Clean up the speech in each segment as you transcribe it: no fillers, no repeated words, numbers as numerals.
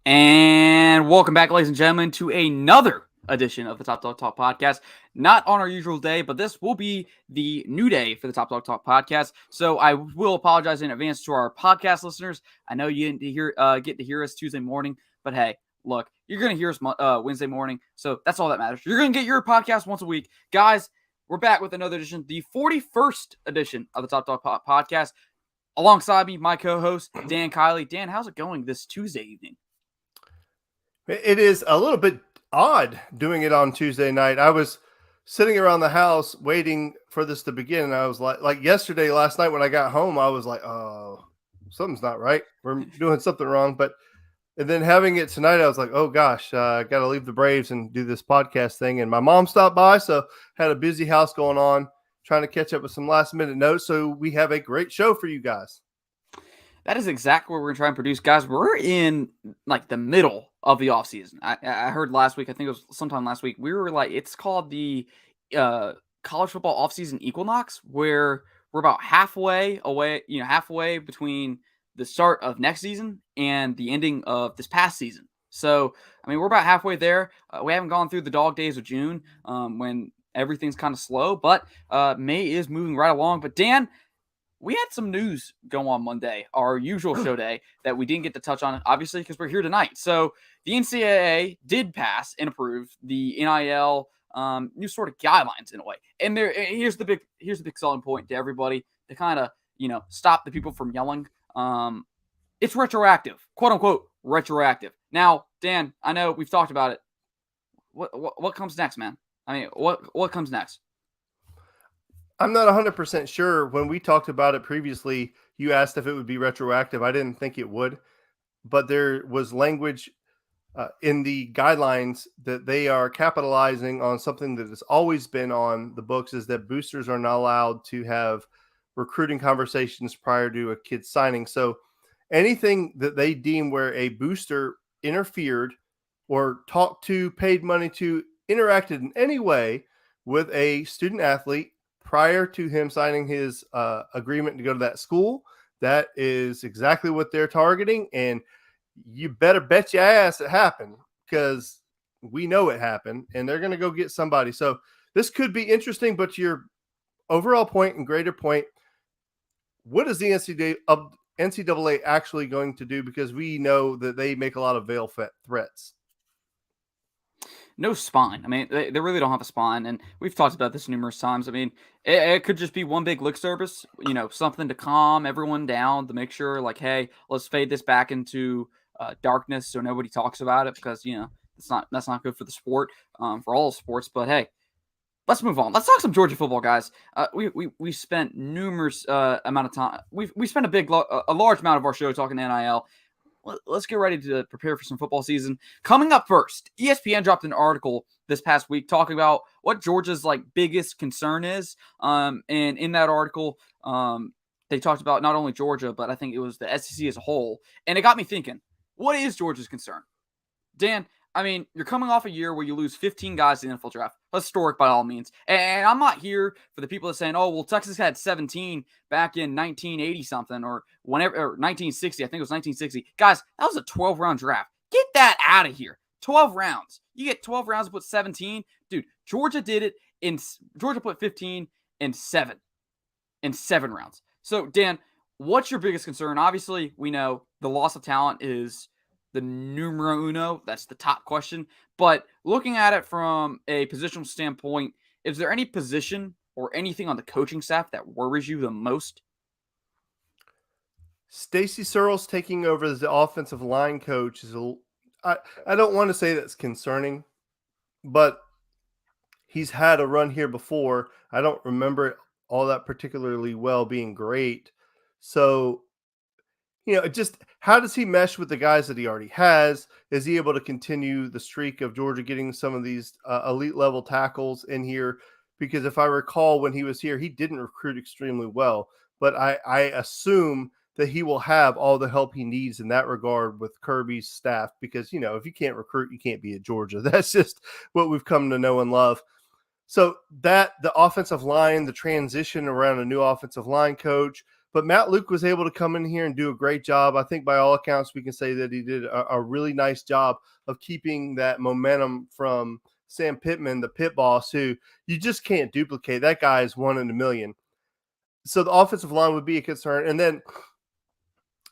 And welcome back, ladies and gentlemen, to another edition of the Top Dog Talk podcast. Not on our usual day, but this will be the new day for the Top Dog Talk podcast. So I will apologize in advance to our podcast listeners. I know you didn't get to hear us Tuesday morning, but hey, look, you're going to hear us Wednesday morning, so that's all that matters. You're going to get your podcast once a week. Guys, we're back with another edition, the 41st edition of the Top Dog podcast. Alongside me, my co-host, Dan Kiley. Dan, how's it going this Tuesday evening? It is a little bit odd doing it on Tuesday night. I was sitting around the house waiting for this to begin, and I was like last night when I got home, I was like, oh, something's not right. We're doing something wrong. And then having it tonight, I was like, oh gosh, I got to leave the Braves and do this podcast thing. And my mom stopped by, so had a busy house going on, trying to catch up with some last minute notes. So we have a great show for you guys. That is exactly what we're going to try and produce. Guys, we're in like the middle of the offseason. I heard last week, I think it was sometime last week, we were like, it's called the college football offseason equinox, where we're about halfway between the start of next season and the ending of this past season. So, I mean, we're about halfway there. We haven't gone through the dog days of June when everything's kind of slow, but May is moving right along. But Dan, we had some news go on Monday, our usual show day, that we didn't get to touch on, obviously, because we're here tonight. So the NCAA did pass and approve the NIL new sort of guidelines in a way. And here's the big selling point to everybody to kind of stop the people from yelling. It's retroactive, quote unquote retroactive. Now, Dan, I know we've talked about it. What comes next, man? I mean, what comes next? I'm not 100% sure. When we talked about it previously, you asked if it would be retroactive. I didn't think it would, but there was language in the guidelines that they are capitalizing on something that has always been on the books, is that boosters are not allowed to have recruiting conversations prior to a kid signing. So anything that they deem where a booster interfered or talked to, paid money to, interacted in any way with a student athlete prior to him signing his agreement to go to that school, that is exactly what they're targeting. And you better bet your ass it happened, because we know it happened, and they're going to go get somebody. So this could be interesting, but your overall point and greater point, what is the NCAA actually going to do? Because we know that they make a lot of veiled threats. No spine. I mean, they really don't have a spine, and we've talked about this numerous times. I mean, it could just be one big lip service, something to calm everyone down, to make sure, like, hey, let's fade this back into darkness so nobody talks about it, because that's not good for the sport, for all sports. But hey, let's move on. Let's talk some Georgia football, guys. We spent numerous amount of time. We spent a large amount of our show talking NIL. Let's get ready to prepare for some football season. Coming up first, ESPN dropped an article this past week talking about what Georgia's biggest concern is. And in that article, they talked about not only Georgia, but I think it was the SEC as a whole. And it got me thinking, what is Georgia's concern? Dan, I mean, you're coming off a year where you lose 15 guys in the NFL draft. Historic by all means. And I'm not here for the people that are saying, oh, well, Texas had 17 back in 1980-something or 1960. I think it was 1960. Guys, that was a 12-round draft. Get that out of here. 12 rounds. You get 12 rounds to put 17. Dude, Georgia did it Georgia put 15 in 7 rounds. So, Dan, what's your biggest concern? Obviously, we know the loss of talent is the numero uno. That's the top question. But looking at it from a positional standpoint, is there any position or anything on the coaching staff that worries you the most? Stacy Searles taking over as the offensive line coach is I don't want to say that's concerning, but he's had a run here before. I don't remember it all that particularly well being great. So, just how does he mesh with the guys that he already has? Is he able to continue the streak of Georgia getting some of these elite level tackles in here? Because if I recall, when he was here, he didn't recruit extremely well, but I assume that he will have all the help he needs in that regard with Kirby's staff, because, if you can't recruit, you can't be at Georgia. That's just what we've come to know and love. So that the offensive line, the transition around a new offensive line coach, But Matt Luke was able to come in here and do a great job. I think by all accounts, we can say that he did a really nice job of keeping that momentum from Sam Pittman, the pit boss, who you just can't duplicate. That guy is one in a million. So the offensive line would be a concern. And then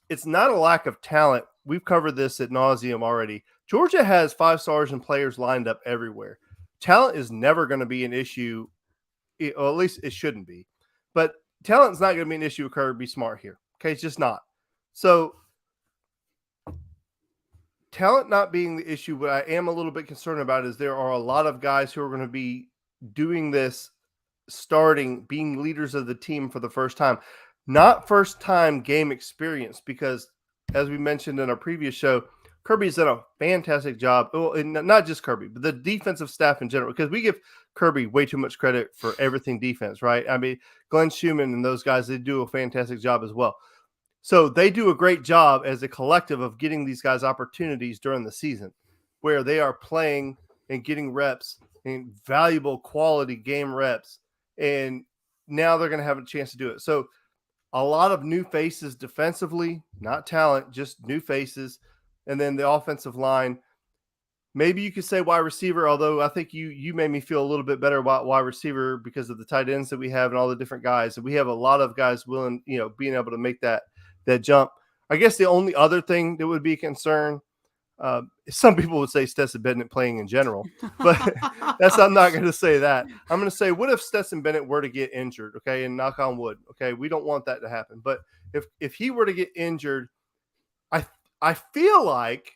it's not a lack of talent. We've covered this ad nauseum already. Georgia has 5-stars and players lined up everywhere. Talent is never going to be an issue, or at least it shouldn't be. But talent's not going to be an issue with Kirby Smart here. Okay, it's just not. So talent not being the issue, what I am a little bit concerned about is there are a lot of guys who are going to be doing this, starting, being leaders of the team for the first time. Not first-time game experience, because as we mentioned in our previous show, Kirby's done a fantastic job. Well, and not just Kirby, but the defensive staff in general, because we give Kirby way too much credit for everything defense, right? I mean, Glenn Schumann and those guys, they do a fantastic job as well. So they do a great job as a collective of getting these guys opportunities during the season where they are playing and getting reps and valuable quality game reps. And now they're going to have a chance to do it. So a lot of new faces defensively, not talent, just new faces. And then the offensive line, maybe you could say wide receiver, although I think you made me feel a little bit better about wide receiver because of the tight ends that we have and all the different guys. And we have a lot of guys willing, being able to make that jump. I guess the only other thing that would be a concern, some people would say Stetson Bennett playing in general, but I'm not going to say that. I'm going to say, what if Stetson Bennett were to get injured? Okay. And knock on wood. Okay. We don't want that to happen. But if he were to get injured, I feel like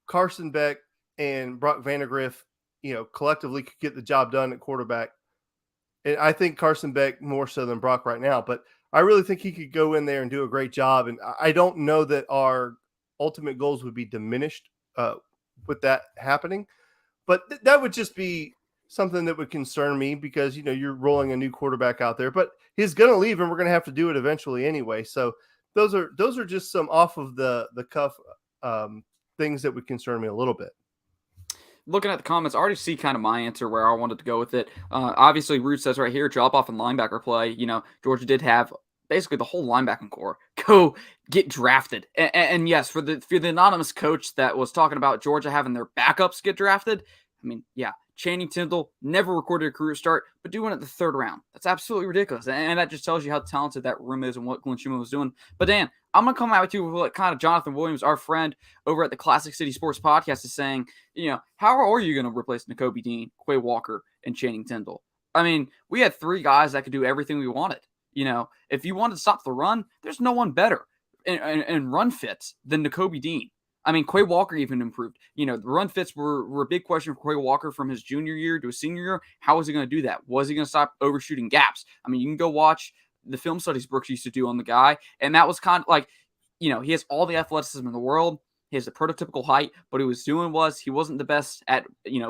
Carson Beck and Brock Vandagriff, collectively could get the job done at quarterback. And I think Carson Beck more so than Brock right now, but I really think he could go in there and do a great job. And I don't know that our ultimate goals would be diminished with that happening, but that would just be something that would concern me because, you're rolling a new quarterback out there, but he's going to leave and we're going to have to do it eventually anyway. So those are just some off of the cuff things that would concern me a little bit. Looking at the comments, I already see kind of my answer where I wanted to go with it. Obviously, Root says right here, drop off in linebacker play. Georgia did have basically the whole linebacking core go get drafted. And yes, for the anonymous coach that was talking about Georgia having their backups get drafted, I mean, yeah, Channing Tindall never recorded a career start, but doing it the third round. That's absolutely ridiculous. And that just tells you how talented that room is and what Glenn Schumann was doing. But Dan, I'm going to come out with you with what kind of Jonathan Williams, our friend over at the Classic City Sports Podcast, is saying, how are you going to replace Nakobe Dean, Quay Walker, and Channing Tindall? I mean, we had three guys that could do everything we wanted. If you wanted to stop the run, there's no one better in run fits than Nakobe Dean. I mean, Quay Walker even improved. The run fits were a big question for Quay Walker from his junior year to his senior year. How was he going to do that? Was he going to stop overshooting gaps? I mean, you can go watch the film studies Brooks used to do on the guy, and that was kind of like, he has all the athleticism in the world. He has the prototypical height, but what he was doing was he wasn't the best at,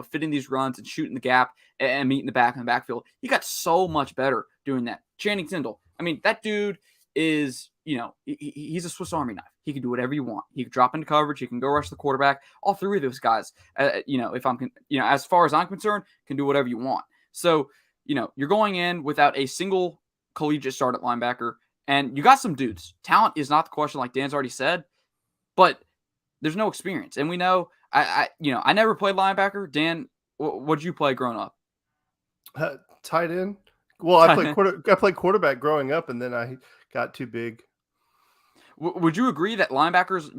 fitting these runs and shooting the gap and meeting the back in the backfield. He got so much better doing that. Channing Tindall, I mean, that dude is, he's a Swiss Army knife. He can do whatever you want. He can drop into coverage. He can go rush the quarterback. All three of those guys, as far as I'm concerned, can do whatever you want. So, you're going in without a single collegiate start at linebacker, and you got some dudes. Talent is not the question, like Dan's already said, but there's no experience. And we know, I never played linebacker. Dan, what did you play growing up? Tight end. Well, I played quarterback growing up, and then I got too big. Would you agree that linebackers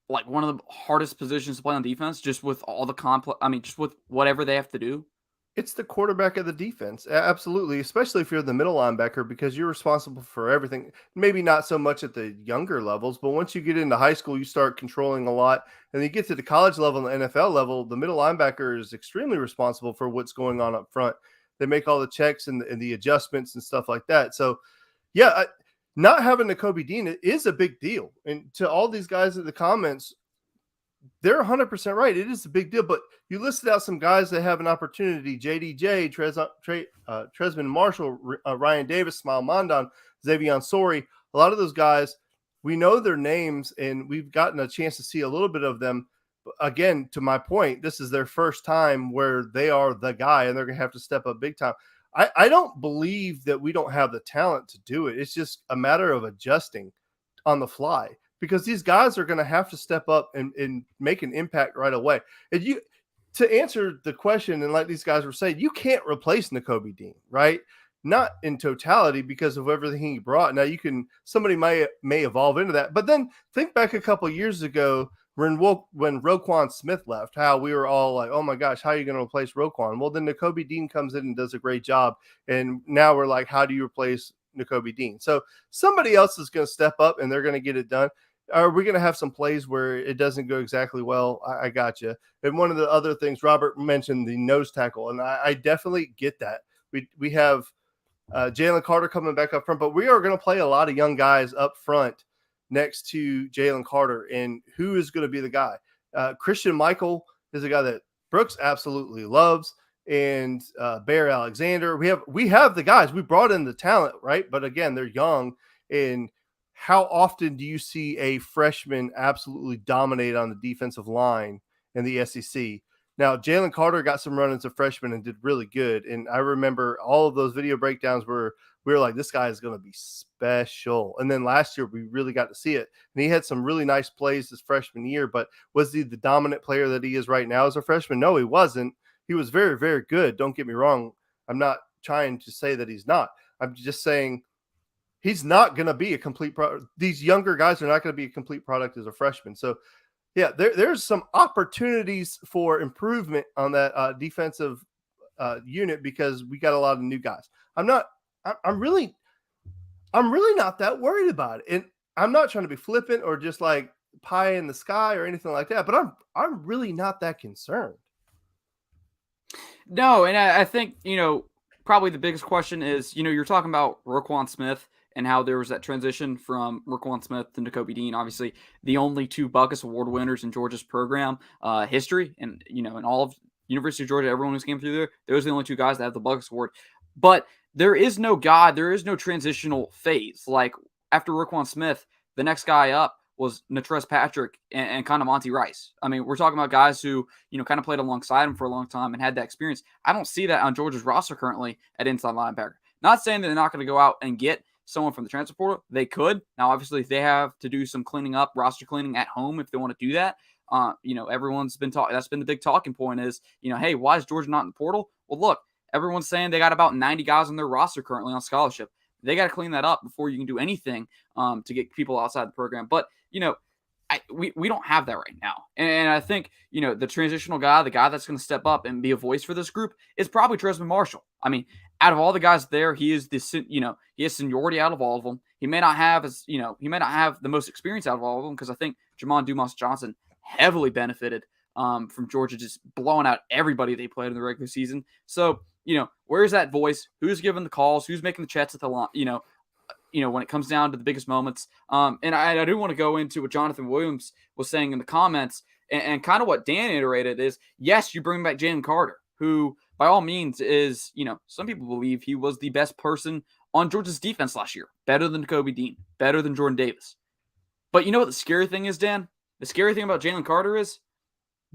like one of the hardest positions to play on defense, just with all the complex? I mean, just with whatever they have to do. It's the quarterback of the defense, absolutely. Especially if you're the middle linebacker, because you're responsible for everything. Maybe not so much at the younger levels, but once you get into high school, you start controlling a lot, and then you get to the college level and the NFL level. The middle linebacker is extremely responsible for what's going on up front. They make all the checks and the adjustments and stuff like that. So, yeah, not having Nakobe Dean is a big deal. And to all these guys in the comments, they're 100% right. It is a big deal. But you listed out some guys that have an opportunity: JDJ, Tresman Marshall, Ryan Davis, Smile Mondon, Xavier Sori. A lot of those guys, we know their names, and we've gotten a chance to see a little bit of them. Again, to my point, this is their first time where they are the guy, and they're going to have to step up big time. I don't believe that we don't have the talent to do it. It's just a matter of adjusting on the fly because these guys are going to have to step up and make an impact right away. And to answer the question, and like these guys were saying, you can't replace Nakobe Dean, right? Not in totality because of everything he brought. Now somebody may evolve into that, but then think back a couple years ago when Roquan Smith left, how we were all like, oh my gosh, how are you going to replace Roquan? Well, then Nakobe Dean comes in and does a great job. And now we're like, how do you replace Nakobe Dean? So somebody else is going to step up and they're going to get it done. Are we going to have some plays where it doesn't go exactly well? I got you. And one of the other things Robert mentioned, the nose tackle, and I definitely get that. We have Jaylen Carter coming back up front, but we are going to play a lot of young guys up front next to Jaylen Carter. And who is going to be the guy? Christian Michael is a guy that Brooks absolutely loves, and Bear Alexander. We have the guys. We brought in the talent, right? But again, they're young. And how often do you see a freshman absolutely dominate on the defensive line in the SEC? Now, Jaylen Carter got some run as a freshman and did really good. And I remember all of those video breakdowns where we were like, this guy is going to be special. And then last year, we really got to see it. And he had some really nice plays his freshman year. But was he the dominant player that he is right now as a freshman? No, he wasn't. He was very, very good. Don't get me wrong. I'm not trying to say that he's not. I'm just saying he's not going to be a complete product. These younger guys are not going to be a complete product as a freshman. So, yeah, there's some opportunities for improvement on that defensive unit because we got a lot of new guys. I'm really not that worried about it. And I'm not trying to be flippant or just like pie in the sky or anything like that, but I'm really not that concerned. No, and I think, probably the biggest question is, you're talking about Roquan Smith and how there was that transition from Roquan Smith to Nakobe Dean, obviously the only 2 Butkus Award winners in Georgia's program history. And, in all of University of Georgia, everyone who's came through there, those are the only 2 guys that have the Butkus Award. But there is no transitional phase. Like after Roquan Smith, the next guy up was Natrez Patrick and kind of Monty Rice. I mean, we're talking about guys who, kind of played alongside him for a long time and had that experience. I don't see that on Georgia's roster currently at inside linebacker. Not saying that they're not going to go out and get someone from the transfer portal. They could. Now, obviously, if they have to do some cleaning up, roster cleaning at home, if they want to do that, everyone's been talking. That's been the big talking point is, hey, why is Georgia not in the portal? Well, look, everyone's saying they got about 90 guys on their roster currently on scholarship. They got to clean that up before you can do anything to get people outside the program. But, we don't have that right now. And I think, the transitional guy, the guy that's going to step up and be a voice for this group is probably Tresman Marshall. I mean, out of all the guys there, he is he has seniority out of all of them. He may not have the most experience out of all of them because I think Jamon Dumas Johnson heavily benefited from Georgia just blowing out everybody they played in the regular season. So, where's that voice? Who's giving the calls? Who's making the chats at the line? When it comes down to the biggest moments. And I do want to go into what Jonathan Williams was saying in the comments and kind of what Dan iterated is, yes, you bring back Jaylen Carter, who by all means is, some people believe he was the best person on Georgia's defense last year. Better than Nakobe Dean, better than Jordan Davis. But you know what the scary thing is, Dan? The scary thing about Jaylen Carter is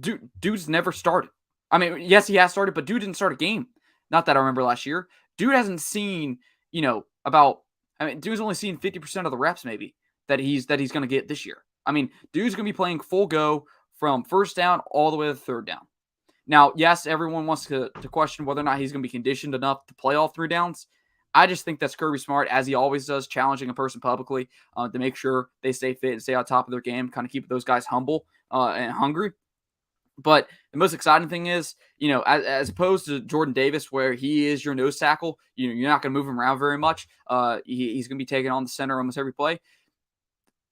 dude's never started. I mean, yes, he has started, but dude didn't start a game. Not that I remember last year. Dude hasn't seen, dude's only seen 50% of the reps maybe that he's going to get this year. I mean, dude's going to be playing full go from first down all the way to third down. Now, yes, everyone wants to question whether or not he's going to be conditioned enough to play all 3 downs. I just think that's Kirby Smart, as he always does, challenging a person publicly to make sure they stay fit and stay on top of their game, kind of keep those guys humble and hungry. But the most exciting thing is, as opposed to Jordan Davis, where he is your nose tackle, you're not going to move him around very much. He's going to be taking on the center almost every play.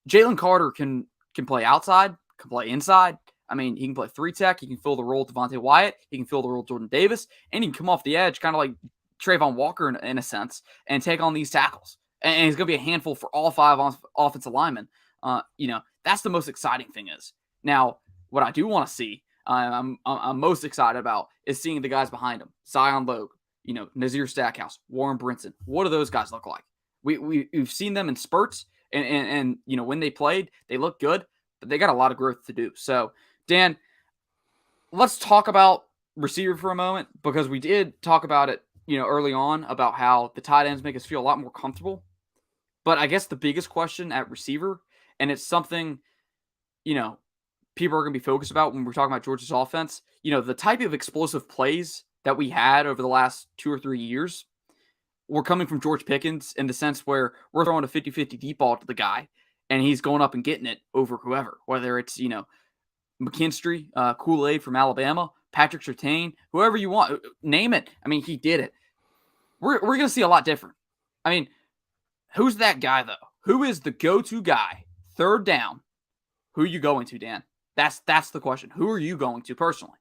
Jaylen Carter can play outside, can play inside. I mean, he can play 3-tech. He can fill the role of Devontae Wyatt. He can fill the role of Jordan Davis. And he can come off the edge, kind of like Trayvon Walker in a sense, and take on these tackles. And he's going to be a handful for all 5 offensive linemen. That's the most exciting thing is. Now, what I do want to see, I'm most excited about is seeing the guys behind him. Zion Logue, Nazir Stackhouse, Warren Brinson. What do those guys look like? We've seen them in spurts, and when they played, they look good, but they got a lot of growth to do. So, Dan, let's talk about receiver for a moment because we did talk about it early on about how the tight ends make us feel a lot more comfortable. But I guess the biggest question at receiver, and it's something, people are going to be focused about when we're talking about Georgia's offense, the type of explosive plays that we had over the last 2 or 3 years were coming from George Pickens in the sense where we're throwing a 50-50 deep ball to the guy and he's going up and getting it over whoever, whether it's, McKinstry, Kool-Aid from Alabama, Patrick Surtain, whoever you want, name it. I mean, he did it. We're going to see a lot different. I mean, who's that guy, though? Who is the go-to guy? Third down. Who are you going to, Dan? That's the question. Who are you going to personally?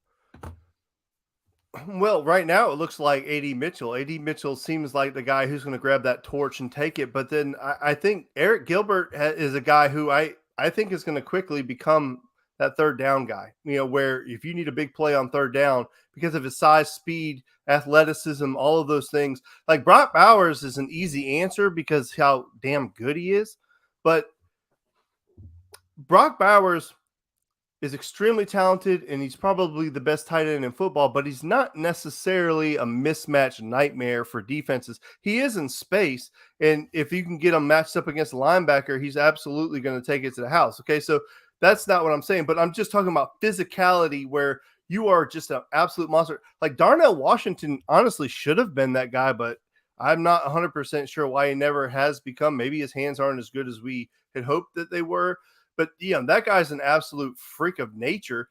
Well, right now it looks like A.D. Mitchell. A.D. Mitchell seems like the guy who's going to grab that torch and take it. But then I think Eric Gilbert is a guy who I think is going to quickly become that third down guy, where if you need a big play on third down because of his size, speed, athleticism, all of those things, like Brock Bowers is an easy answer because how damn good he is. But Brock Bowers is extremely talented and he's probably the best tight end in football, but he's not necessarily a mismatch nightmare for defenses. He is in space, and if you can get him matched up against a linebacker, he's absolutely going to take it to the house. Okay, so that's not what I'm saying, but I'm just talking about physicality where you are just an absolute monster. Like Darnell Washington honestly should have been that guy, but I'm not 100% sure why he never has become. Maybe his hands aren't as good as we had hoped that they were. But, that guy's an absolute freak of nature.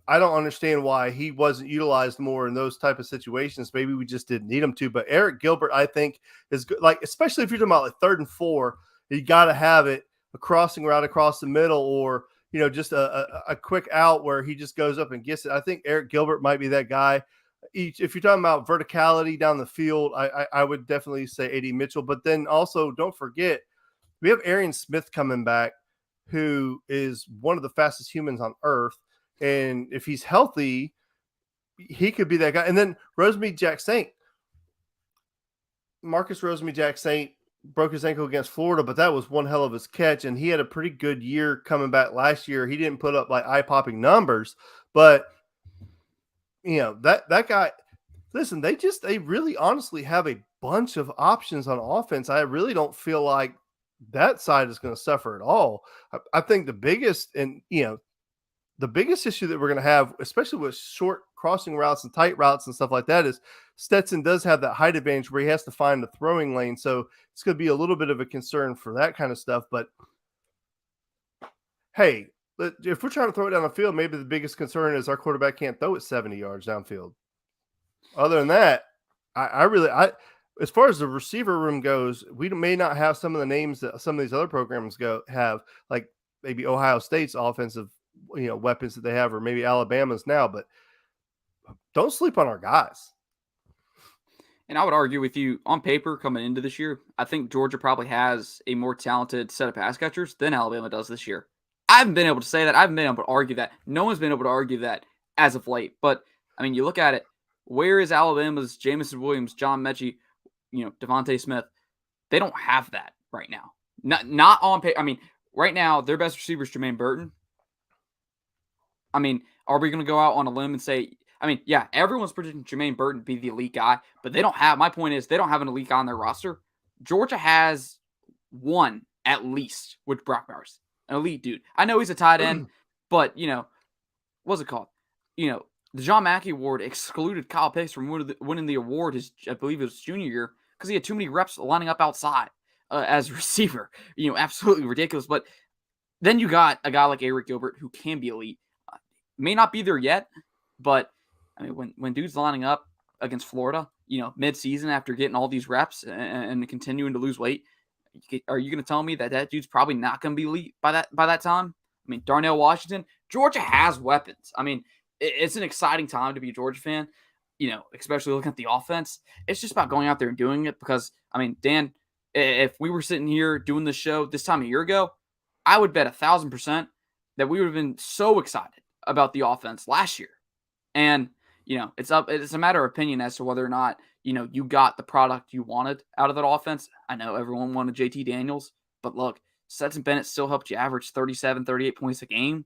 I don't understand why he wasn't utilized more in those type of situations. Maybe we just didn't need him to. But Eric Gilbert, I think, is good. Like, especially if you're talking about like 3rd and 4, you got to have it, a crossing route across the middle or, just a quick out where he just goes up and gets it. I think Eric Gilbert might be that guy. If you're talking about verticality down the field, I would definitely say A.D. Mitchell. But then also don't forget, we have Arian Smith coming back, who is one of the fastest humans on earth. And if he's healthy, he could be that guy. And then Rosemead-Jack-Saint. Marcus Rosemead-Jack-Saint broke his ankle against Florida, but that was one hell of his catch. And he had a pretty good year coming back last year. He didn't put up like eye-popping numbers, but that guy, listen, they really honestly have a bunch of options on offense. I really don't feel like that side is going to suffer at all. I think the biggest issue that we're going to have, especially with short crossing routes and tight routes and stuff like that, is Stetson does have that height advantage where he has to find the throwing lane. So it's going to be a little bit of a concern for that kind of stuff. But hey, if we're trying to throw it down the field, maybe the biggest concern is our quarterback can't throw it 70 yards downfield. Other than that, as far as the receiver room goes, we may not have some of the names that some of these other programs have, like maybe Ohio State's offensive, weapons that they have, or maybe Alabama's now, but don't sleep on our guys. And I would argue with you on paper coming into this year, I think Georgia probably has a more talented set of pass catchers than Alabama does this year. I haven't been able to say that. I haven't been able to argue that. No one's been able to argue that as of late. But, I mean, you look at it, where is Alabama's Jamison Williams, John Mechie, Devontae Smith? They don't have that right now. Not on paper. I mean, right now, their best receiver is Jermaine Burton. I mean, are we going to go out on a limb and say, yeah, everyone's predicting Jermaine Burton to be the elite guy, but they don't have, my point is, they don't have an elite guy on their roster. Georgia has one, at least, with Brock Bowers, an elite dude. I know he's a tight end, but, what's it called? The John Mackey Award excluded Kyle Pitts from winning the award I believe it was junior year because he had too many reps lining up outside as a receiver. Absolutely ridiculous. But then you got a guy like Eric Gilbert who can be elite. May not be there yet, but I mean, when dude's lining up against Florida, mid-season after getting all these reps and continuing to lose weight, are you going to tell me that dude's probably not going to be elite by that time? I mean, Darnell Washington, Georgia has weapons. I mean, it's an exciting time to be a Georgia fan, especially looking at the offense. It's just about going out there and doing it because, I mean, Dan, if we were sitting here doing this show this time a year ago, I would bet 1,000% that we would have been so excited about the offense last year. And, it's a matter of opinion as to whether or not, you got the product you wanted out of that offense. I know everyone wanted JT Daniels, but look, Stetson Bennett still helped you average 37, 38 points a game.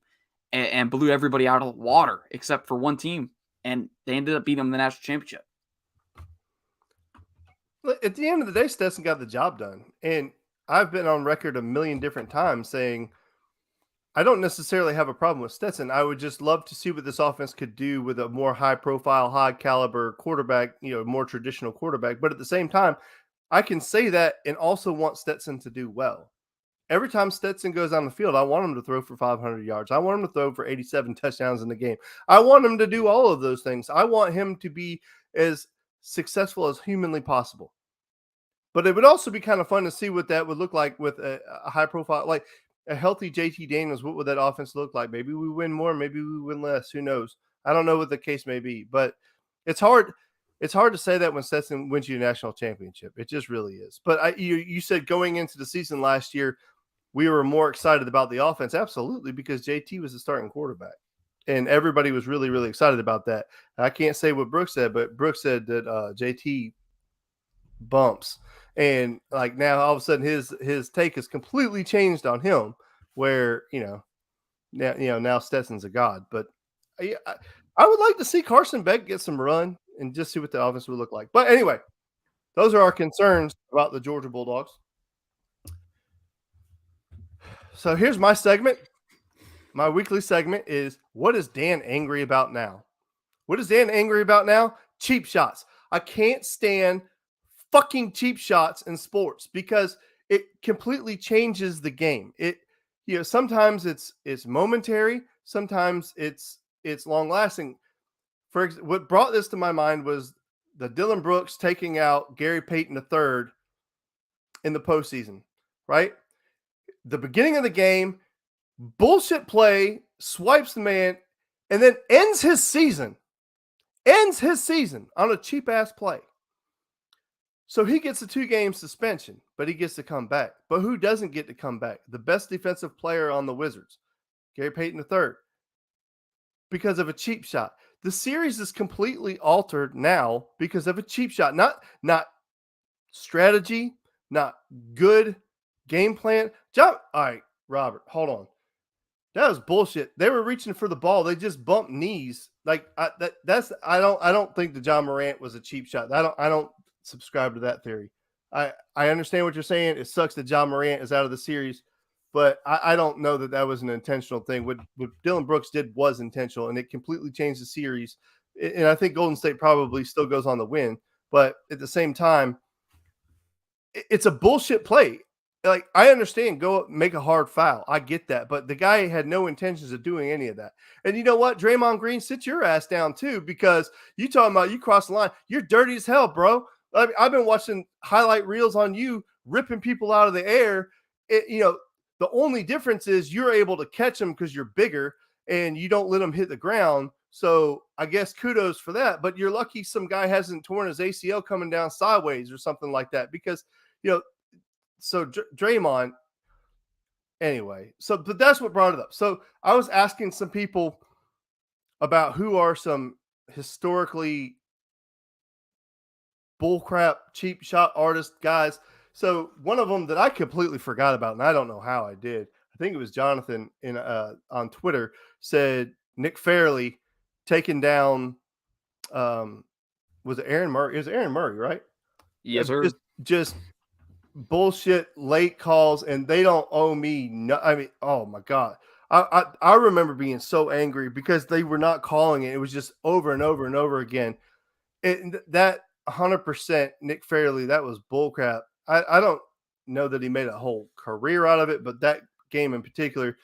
And blew everybody out of the water except for one team, and they ended up beating them in the national championship. At the end of the day, Stetson got the job done. And I've been on record a million different times saying I don't necessarily have a problem with Stetson. I would just love to see what this offense could do with a more high profile, high caliber quarterback, more traditional quarterback. But at the same time, I can say that and also want Stetson to do well. Every time Stetson goes on the field, I want him to throw for 500 yards. I want him to throw for 87 touchdowns in the game. I want him to do all of those things. I want him to be as successful as humanly possible. But it would also be kind of fun to see what that would look like with a high profile, like a healthy JT Daniels. What would that offense look like? Maybe we win more, maybe we win less. Who knows? I don't know what the case may be, but it's hard. It's hard to say that when Stetson wins you a national championship. It just really is. But you said going into the season last year, we were more excited about the offense. Absolutely, because JT was the starting quarterback. And everybody was really, really excited about that. I can't say what Brooks said, but Brooks said that JT bumps. And like now all of a sudden his take has completely changed on him where, now Stetson's a god. But I would like to see Carson Beck get some run and just see what the offense would look like. But anyway, those are our concerns about the Georgia Bulldogs. So here's my segment. My weekly segment is, what is Dan angry about now? What is Dan angry about now? Cheap shots. I can't stand fucking cheap shots in sports because it completely changes the game. Sometimes it's momentary, sometimes it's long lasting. What brought this to my mind was the Dylan Brooks taking out Gary Payton III in the postseason, right? The beginning of the game, bullshit play, swipes the man, and then ends his season on a cheap ass play. So he gets a 2-game suspension, but he gets to come back. But who doesn't get to come back? The best defensive player on the Wizards, Gary Payton III, because of a cheap shot. The series is completely altered now because of a cheap shot. Not strategy, not good game plan. All right, Robert, hold on. That was bullshit. They were reaching for the ball. They just bumped knees. Like I don't think the John Morant was a cheap shot. I don't subscribe to that theory. I understand what you're saying. It sucks that John Morant is out of the series, but I don't know that was an intentional thing. What Dylan Brooks did was intentional, and it completely changed the series. And I think Golden State probably still goes on the win, but at the same time, it's a bullshit play. Like, I understand, go up, make a hard foul. I get that. But the guy had no intentions of doing any of that. And you know what? Draymond Green, sit your ass down too, because you talking about you cross the line. You're dirty as hell, bro. I mean, I've been watching highlight reels on you ripping people out of the air. The only difference is you're able to catch them because you're bigger and you don't let them hit the ground. So I guess kudos for that. But you're lucky some guy hasn't torn his ACL coming down sideways or something like that, because, so Draymond, anyway, but that's what brought it up. So I was asking some people about who are some historically bullcrap, cheap shot artist guys. So one of them that I completely forgot about, and I don't know how I did, I think it was Jonathan on Twitter, said Nick Fairley taking down, was it Aaron Murray? It was Aaron Murray, right? Yes, sir. Just bullshit late calls, and they don't owe me. I mean, oh my God. I remember being so angry because they were not calling it. It was just over and over and over again. That 100% Nick Fairley, that was bullcrap. I don't know that he made a whole career out of it, but that game in particular.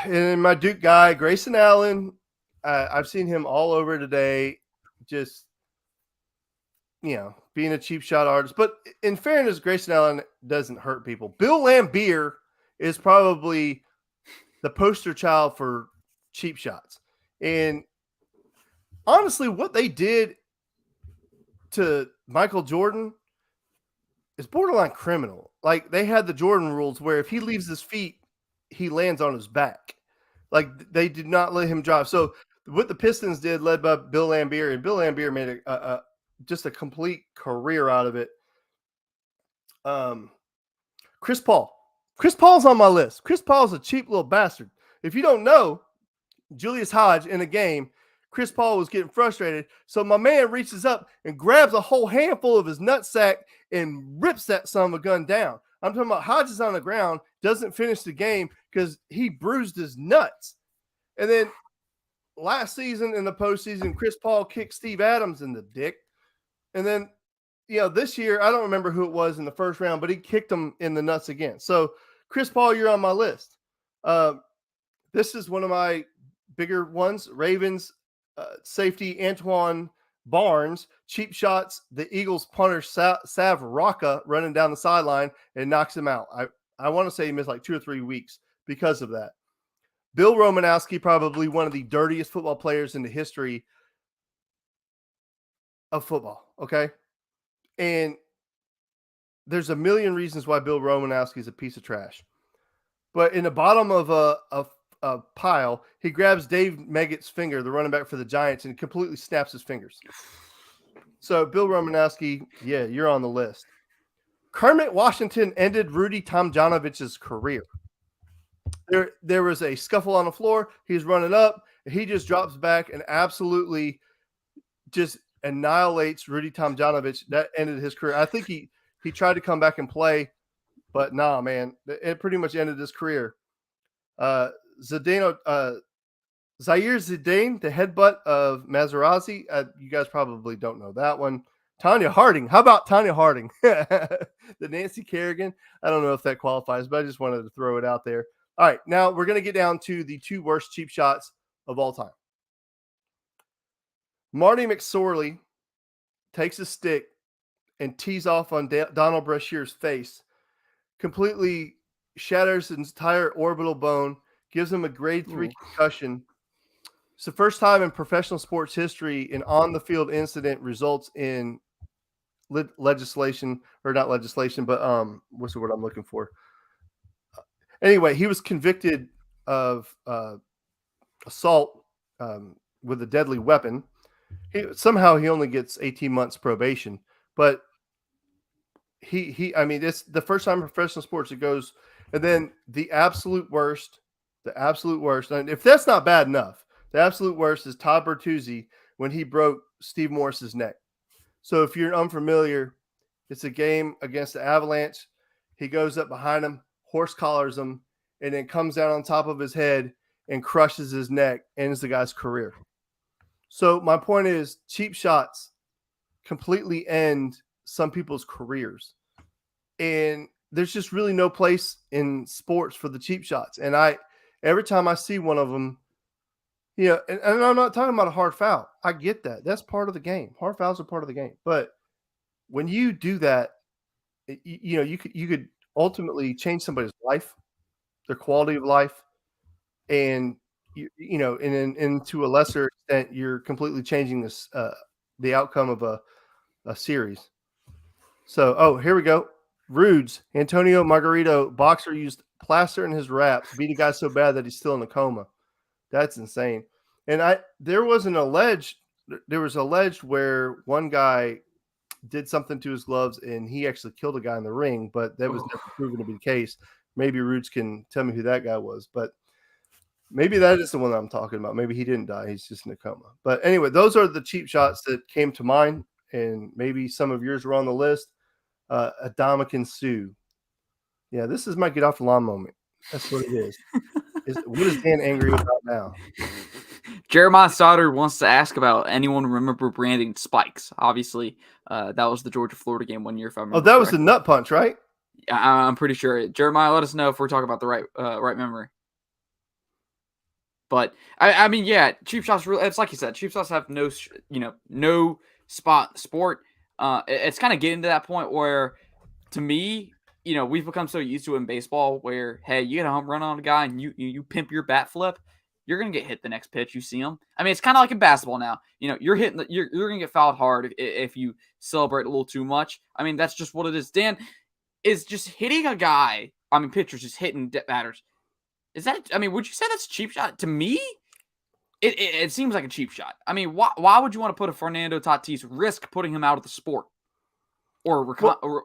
And my Duke guy, Grayson Allen, I've seen him all over today, just, being a cheap shot artist. But in fairness, Grayson Allen doesn't hurt people. Bill Laimbeer is probably the poster child for cheap shots. And honestly, what they did to Michael Jordan is borderline criminal. Like, they had the Jordan rules where if he leaves his feet, he lands on his back. Like, they did not let him drive. So what the Pistons did, led by Bill Laimbeer, and Bill Laimbeer made just a complete career out of it. Chris Paul. Chris Paul's on my list. Chris Paul's a cheap little bastard. If you don't know, Julius Hodge in a game, Chris Paul was getting frustrated. So my man reaches up and grabs a whole handful of his nutsack and rips that son of a gun down. I'm talking about Hodges on the ground, doesn't finish the game because he bruised his nuts. And then last season in the postseason, Chris Paul kicked Steve Adams in the dick. And then, this year, I don't remember who it was in the first round, but he kicked him in the nuts again. So, Chris Paul, you're on my list. This is one of my bigger ones. Ravens safety Antoine Barnes, cheap shots, the Eagles punter Sav Rocca running down the sideline and knocks him out. I want to say he missed like 2 or 3 weeks because of that. Bill Romanowski, probably one of the dirtiest football players in the history of football, okay? And there's a million reasons why Bill Romanowski is a piece of trash. But in the bottom of a pile, he grabs Dave Meggett's finger, the running back for the Giants, and completely snaps his fingers. So Bill Romanowski, yeah, you're on the list. Kermit Washington ended Rudy Tomjanovich's career. There was a scuffle on the floor. He's running up. He just drops back and absolutely just annihilates Rudy Tomjanovich. That ended his career. I think he tried to come back and play, but nah, man. It pretty much ended his career. Zaire Zidane, the headbutt of Materazzi. You guys probably don't know that one. Tanya Harding. How about Tanya Harding? The Nancy Kerrigan. I don't know if that qualifies, but I just wanted to throw it out there. All right, now we're going to get down to the 2 worst cheap shots of all time. Marty McSorley takes a stick and tees off on Donald Brashear's face, completely shatters his entire orbital bone, gives him a grade 3 concussion. It's the first time in professional sports history an on-the-field incident results in legislation, or not legislation, but what's the word I'm looking for? Anyway, he was convicted of assault with a deadly weapon. Somehow he only gets 18 months probation, but I mean, it's the first time in professional sports it goes. And then the absolute worst, and if that's not bad enough, the absolute worst is Todd Bertuzzi when he broke Steve Morris's neck. So if you're unfamiliar, it's a game against the Avalanche. He goes up behind him, horse collars him, and then comes down on top of his head and crushes his neck, ends the guy's career. So my point is, cheap shots completely end some people's careers. And there's just really no place in sports for the cheap shots. And every time I see one of them, and I'm not talking about a hard foul. I get that. That's part of the game. Hard fouls are part of the game. But when you do that, you could ultimately change somebody's life, their quality of life, and and to a lesser extent, you're completely changing this the outcome of a series. So, here we go. Rudes. Antonio Margarito, boxer, used plaster in his wraps, beat a guy so bad that he's still in a coma. That's insane. And there was alleged where one guy did something to his gloves and he actually killed a guy in the ring, but that was never proven to be the case. Maybe Rudes can tell me who that guy was, but maybe that is the one I'm talking about. Maybe he didn't die. He's just in a coma. But anyway, those are the cheap shots that came to mind, and maybe some of yours were on the list. Adamakin Sue. Yeah, this is my get off the lawn moment. That's what it is. What is Dan angry about now? Jeremiah Stoddard wants to ask about anyone remember branding spikes. Obviously, that was the Georgia-Florida game one year. If I remember. Oh, that was the nut punch, right? I'm pretty sure. Jeremiah, let us know if we're talking about the right memory. But I mean, yeah, cheap shots. It's like you said, cheap shots have no sport. It's kind of getting to that point where, to me, we've become so used to it in baseball where, hey, you get a home run on a guy and you pimp your bat flip, you're gonna get hit the next pitch you see him. I mean, it's kind of like in basketball now. You're hitting, you're gonna get fouled hard if you celebrate a little too much. I mean, that's just what it is. Dan is just hitting a guy. I mean, pitchers just hitting batters. Is that? I mean, would you say that's a cheap shot? To me, it seems like a cheap shot. I mean, why would you want to put a Fernando Tatis, risk putting him out of the sport, or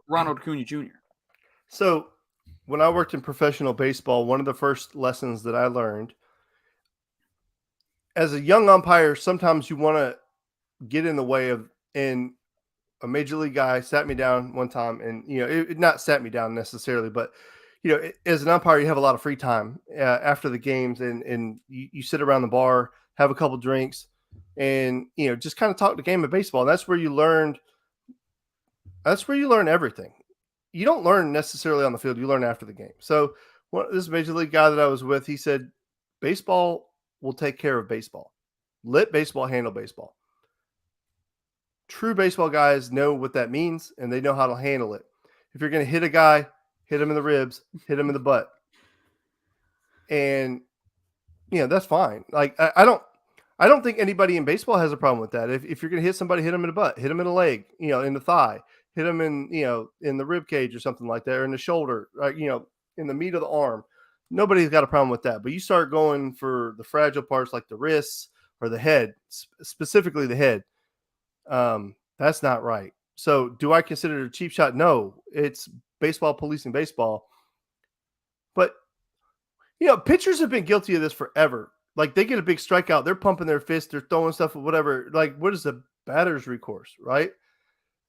Ronald Acuna Jr.? So, when I worked in professional baseball, one of the first lessons that I learned, as a young umpire, sometimes you want to get in the way of, and a major league guy sat me down one time, and it not sat me down necessarily, but as an umpire, you have a lot of free time after the games, and you sit around the bar, have a couple drinks, and just kind of talk the game of baseball. And that's where you learn everything. You don't learn necessarily on the field; you learn after the game. So this major league guy that I was with, he said, "Baseball will take care of baseball. Let baseball handle baseball." True baseball guys know what that means, and they know how to handle it. If you're going to hit a guy, hit him in the ribs, hit him in the butt. And, that's fine. Like, I don't think anybody in baseball has a problem with that. If you're going to hit somebody, hit him in the butt, hit him in the leg, in the thigh, hit him in the rib cage or something like that, or in the shoulder, right? In the meat of the arm. Nobody's got a problem with that. But you start going for the fragile parts like the wrists or the head, specifically the head. That's not right. So do I consider it a cheap shot? No, it's baseball policing baseball. But, pitchers have been guilty of this forever. Like, they get a big strikeout, they're pumping their fist, they're throwing stuff or whatever. Like, what is the batter's recourse, right?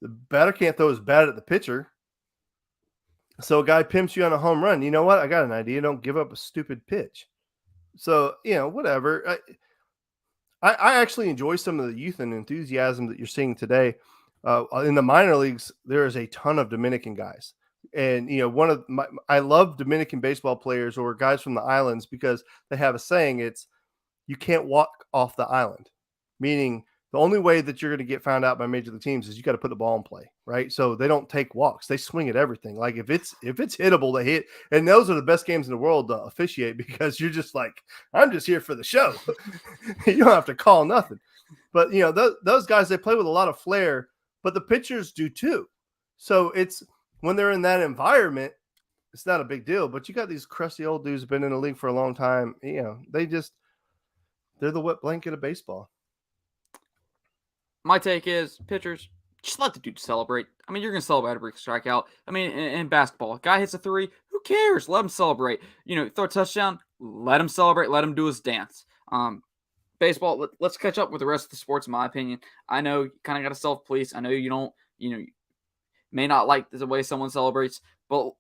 The batter can't throw his bat at the pitcher. So a guy pimps you on a home run. You know what? I got an idea. Don't give up a stupid pitch. So, whatever. I actually enjoy some of the youth and enthusiasm that you're seeing today. In the minor leagues, there is a ton of Dominican guys. And, I love Dominican baseball players or guys from the islands because they have a saying, it's, you can't walk off the island, meaning the only way that you're going to get found out by major league teams is you got to put the ball in play, right? So they don't take walks. They swing at everything. Like if it's hittable, they hit. And those are the best games in the world to officiate because you're just like, I'm just here for the show. You don't have to call nothing. But, those guys, they play with a lot of flair, but the pitchers do too. So it's when they're in that environment, it's not a big deal. But you got these crusty old dudes who've been in the league for a long time. They're the wet blanket of baseball. My take is pitchers, just let the dude celebrate. I mean, you're going to celebrate every strikeout. I mean, in basketball, guy hits a three, who cares? Let him celebrate. Throw a touchdown, let him celebrate, let him do his dance. Baseball, let's catch up with the rest of the sports, in my opinion. I know you kind of got to self-police. I know you don't, you may not like the way someone celebrates, but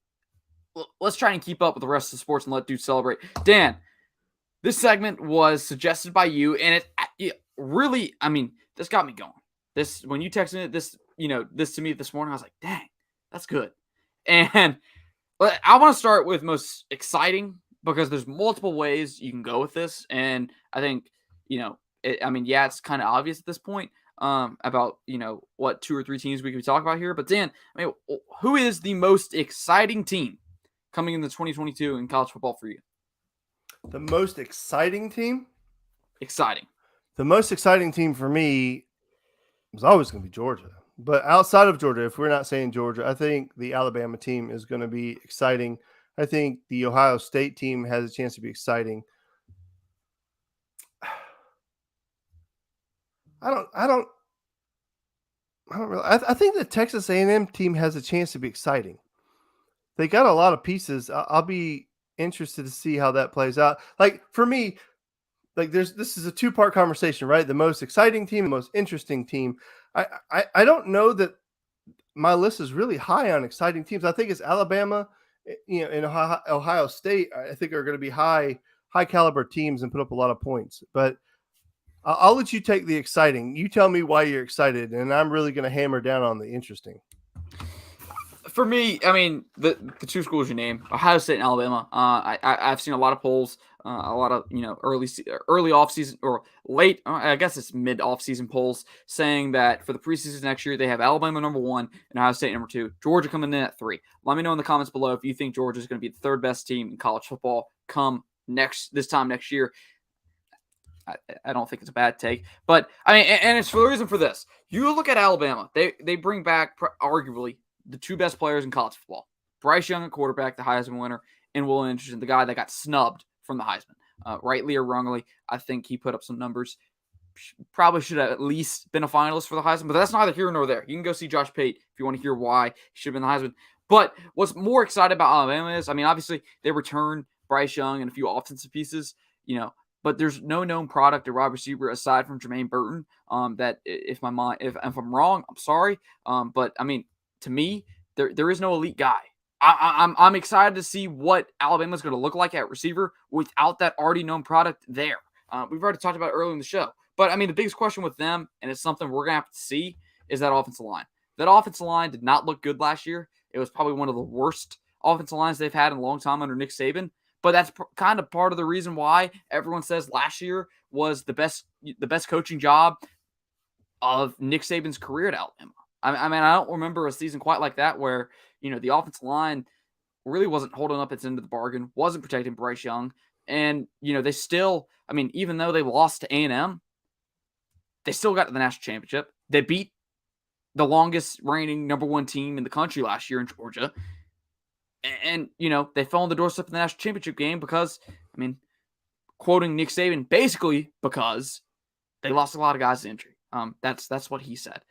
let's try and keep up with the rest of the sports and let dudes celebrate. Dan, this segment was suggested by you, and it really, I mean, this got me going. This, when you texted this to me this morning, I was like, dang, that's good. And I want to start with most exciting because there's multiple ways you can go with this. And I think, it's kind of obvious at this point about, what 2 or 3 teams we could talk about here. But Dan, I mean, who is the most exciting team coming into 2022 in college football for you? The most exciting team? Exciting. The most exciting team for me was always going to be Georgia. But outside of Georgia, if we're not saying Georgia, I think the Alabama team is going to be exciting. I think the Ohio State team has a chance to be exciting. I think the Texas A&M team has a chance to be exciting. They got a lot of pieces. I'll be interested to see how that plays out. Like for me, this is a 2-part conversation, right? The most exciting team, the most interesting team. I don't know that my list is really high on exciting teams. I think it's Alabama, and Ohio State. I think are going to be high caliber teams and put up a lot of points. But I'll let you take the exciting. You tell me why you're excited, and I'm really going to hammer down on the interesting. For me, I mean, the 2 schools you name, Ohio State and Alabama. I've seen a lot of polls, a lot of early off season or late, I guess it's mid off season polls saying that for the preseason next year they have Alabama number 1 and Ohio State number 2. Georgia coming in at 3. Let me know in the comments below if you think Georgia is going to be the 3rd best team in college football come this time next year. I don't think it's a bad take, but I mean, and it's for the reason for this. You look at Alabama; they bring back arguably the 2 best players in college football: Bryce Young at quarterback, the Heisman winner, and Will Anderson, the guy that got snubbed from the Heisman, rightly or wrongly. I think he put up some numbers. Probably should have at least been a finalist for the Heisman, but that's neither here nor there. You can go see Josh Pate if you want to hear why he should have been the Heisman. But what's more exciting about Alabama is, I mean, obviously they return Bryce Young and a few offensive pieces. but there's no known product or wide receiver aside from Jermaine Burton. That if I'm wrong, I'm sorry. But I mean, to me, there is no elite guy. I'm excited to see what Alabama's going to look like at receiver without that already known product there. We've already talked about it earlier in the show. But I mean, the biggest question with them, and it's something we're going to have to see, is that offensive line. That offensive line did not look good last year. It was probably one of the worst offensive lines they've had in a long time under Nick Saban. But that's kind of part of the reason why everyone says last year was the best coaching job of Nick Saban's career at Alabama. I mean, I don't remember a season quite like that where, the offensive line really wasn't holding up its end of the bargain, wasn't protecting Bryce Young. And, they still, I mean, even though they lost to A&M, they still got to the national championship. They beat the longest reigning number one team in the country last year in Georgia. And, they fell on the doorstep of the national championship game because, I mean, quoting Nick Saban, basically because they lost a lot of guys to injury. That's what he said.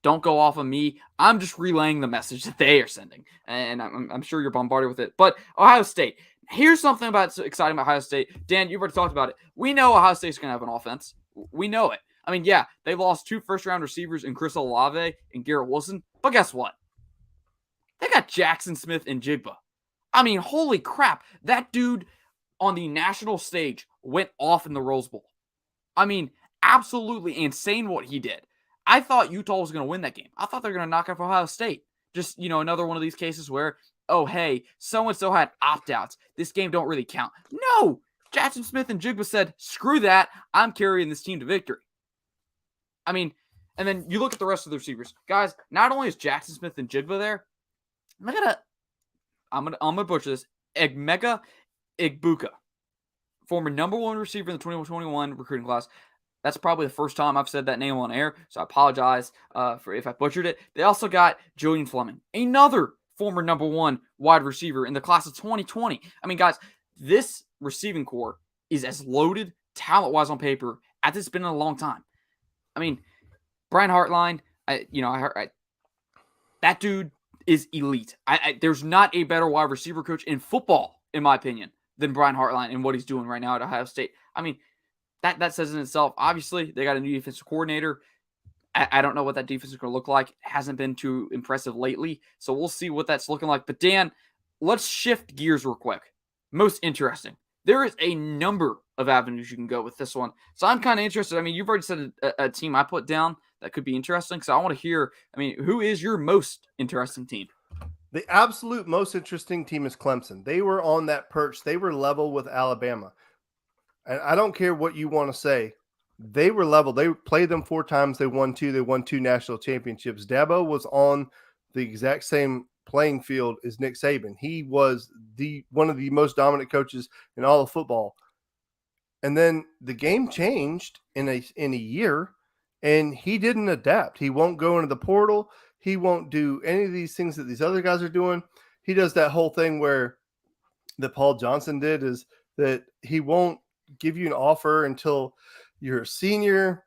Don't go off of me. I'm just relaying the message that they are sending. And I'm sure you're bombarded with it. But Ohio State, here's something exciting about Ohio State. Dan, you've already talked about it. We know Ohio State's going to have an offense. We know it. I mean, yeah, they lost 2 first-round receivers in Chris Olave and Garrett Wilson. But guess what? They got Jackson Smith and Jigba. I mean, holy crap. That dude on the national stage went off in the Rose Bowl. I mean, absolutely insane what he did. I thought Utah was going to win that game. I thought they were going to knock off Ohio State. Just, another one of these cases where, oh, hey, so-and-so had opt-outs. This game don't really count. No! Jackson Smith and Jigba said, screw that. I'm carrying this team to victory. I mean, and then you look at the rest of the receivers. Guys, not only is Jackson Smith and Jigba there, I'm gonna butcher this. Emeka Egbuka, former number one receiver in the 2021 recruiting class. That's probably the first time I've said that name on air, so I apologize for if I butchered it. They also got Julian Fleming, another former number one wide receiver in the class of 2020. I mean, guys, this receiving core is as loaded talent-wise on paper as it's been in a long time. I mean, Brian Hartline, that dude is elite. There's not a better wide receiver coach in football, in my opinion, than Brian Hartline and what he's doing right now at Ohio State. I mean, that says in itself. Obviously, they got a new defensive coordinator. I don't know what that defense is going to look like. It hasn't been too impressive lately, so we'll see what that's looking like. But Dan, let's shift gears real quick. Most interesting. There is a number of avenues you can go with this one. So I'm kind of interested. I mean, you've already said a team I put down that could be interesting. So I want to hear, who is your most interesting team? The absolute most interesting team is Clemson. They were on that perch. They were level with Alabama. And I don't care what you want to say. They were level. They played them 4 times. They won 2. They won 2 national championships. Dabo was on the exact same playing field as Nick Saban. He was one of the most dominant coaches in all of football. And then the game changed in a year, and he didn't adapt. He won't go into the portal. He won't do any of these things that these other guys are doing. He does that whole thing that Paul Johnson did, is that he won't give you an offer until you're a senior.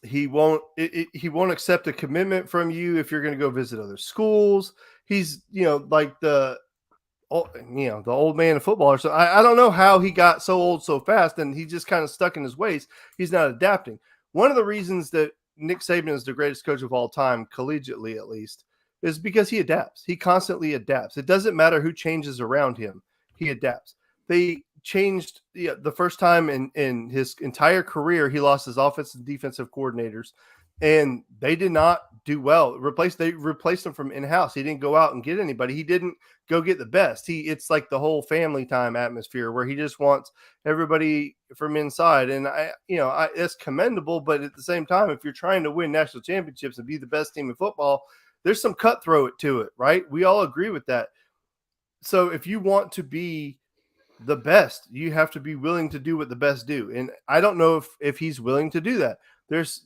He won't accept a commitment from you if you're going to go visit other schools. He's, like the old man of football. So I don't know how he got so old so fast, and he just kind of stuck in his ways. He's not adapting. One of the reasons that Nick Saban is the greatest coach of all time, collegiately at least, is because he adapts. He constantly adapts. It doesn't matter who changes around him. He adapts. They changed the first time in his entire career. He lost his offensive and defensive coordinators, and they did not do well. They replaced him from in-house. He didn't go out and get anybody. He didn't go get the best. It's like the whole family time atmosphere where he just wants everybody from inside. And it's commendable, but at the same time, if you're trying to win national championships and be the best team in football, there's some cutthroat to it, right? We all agree with that. So if you want to be the best, you have to be willing to do what the best do. And I don't know if he's willing to do that.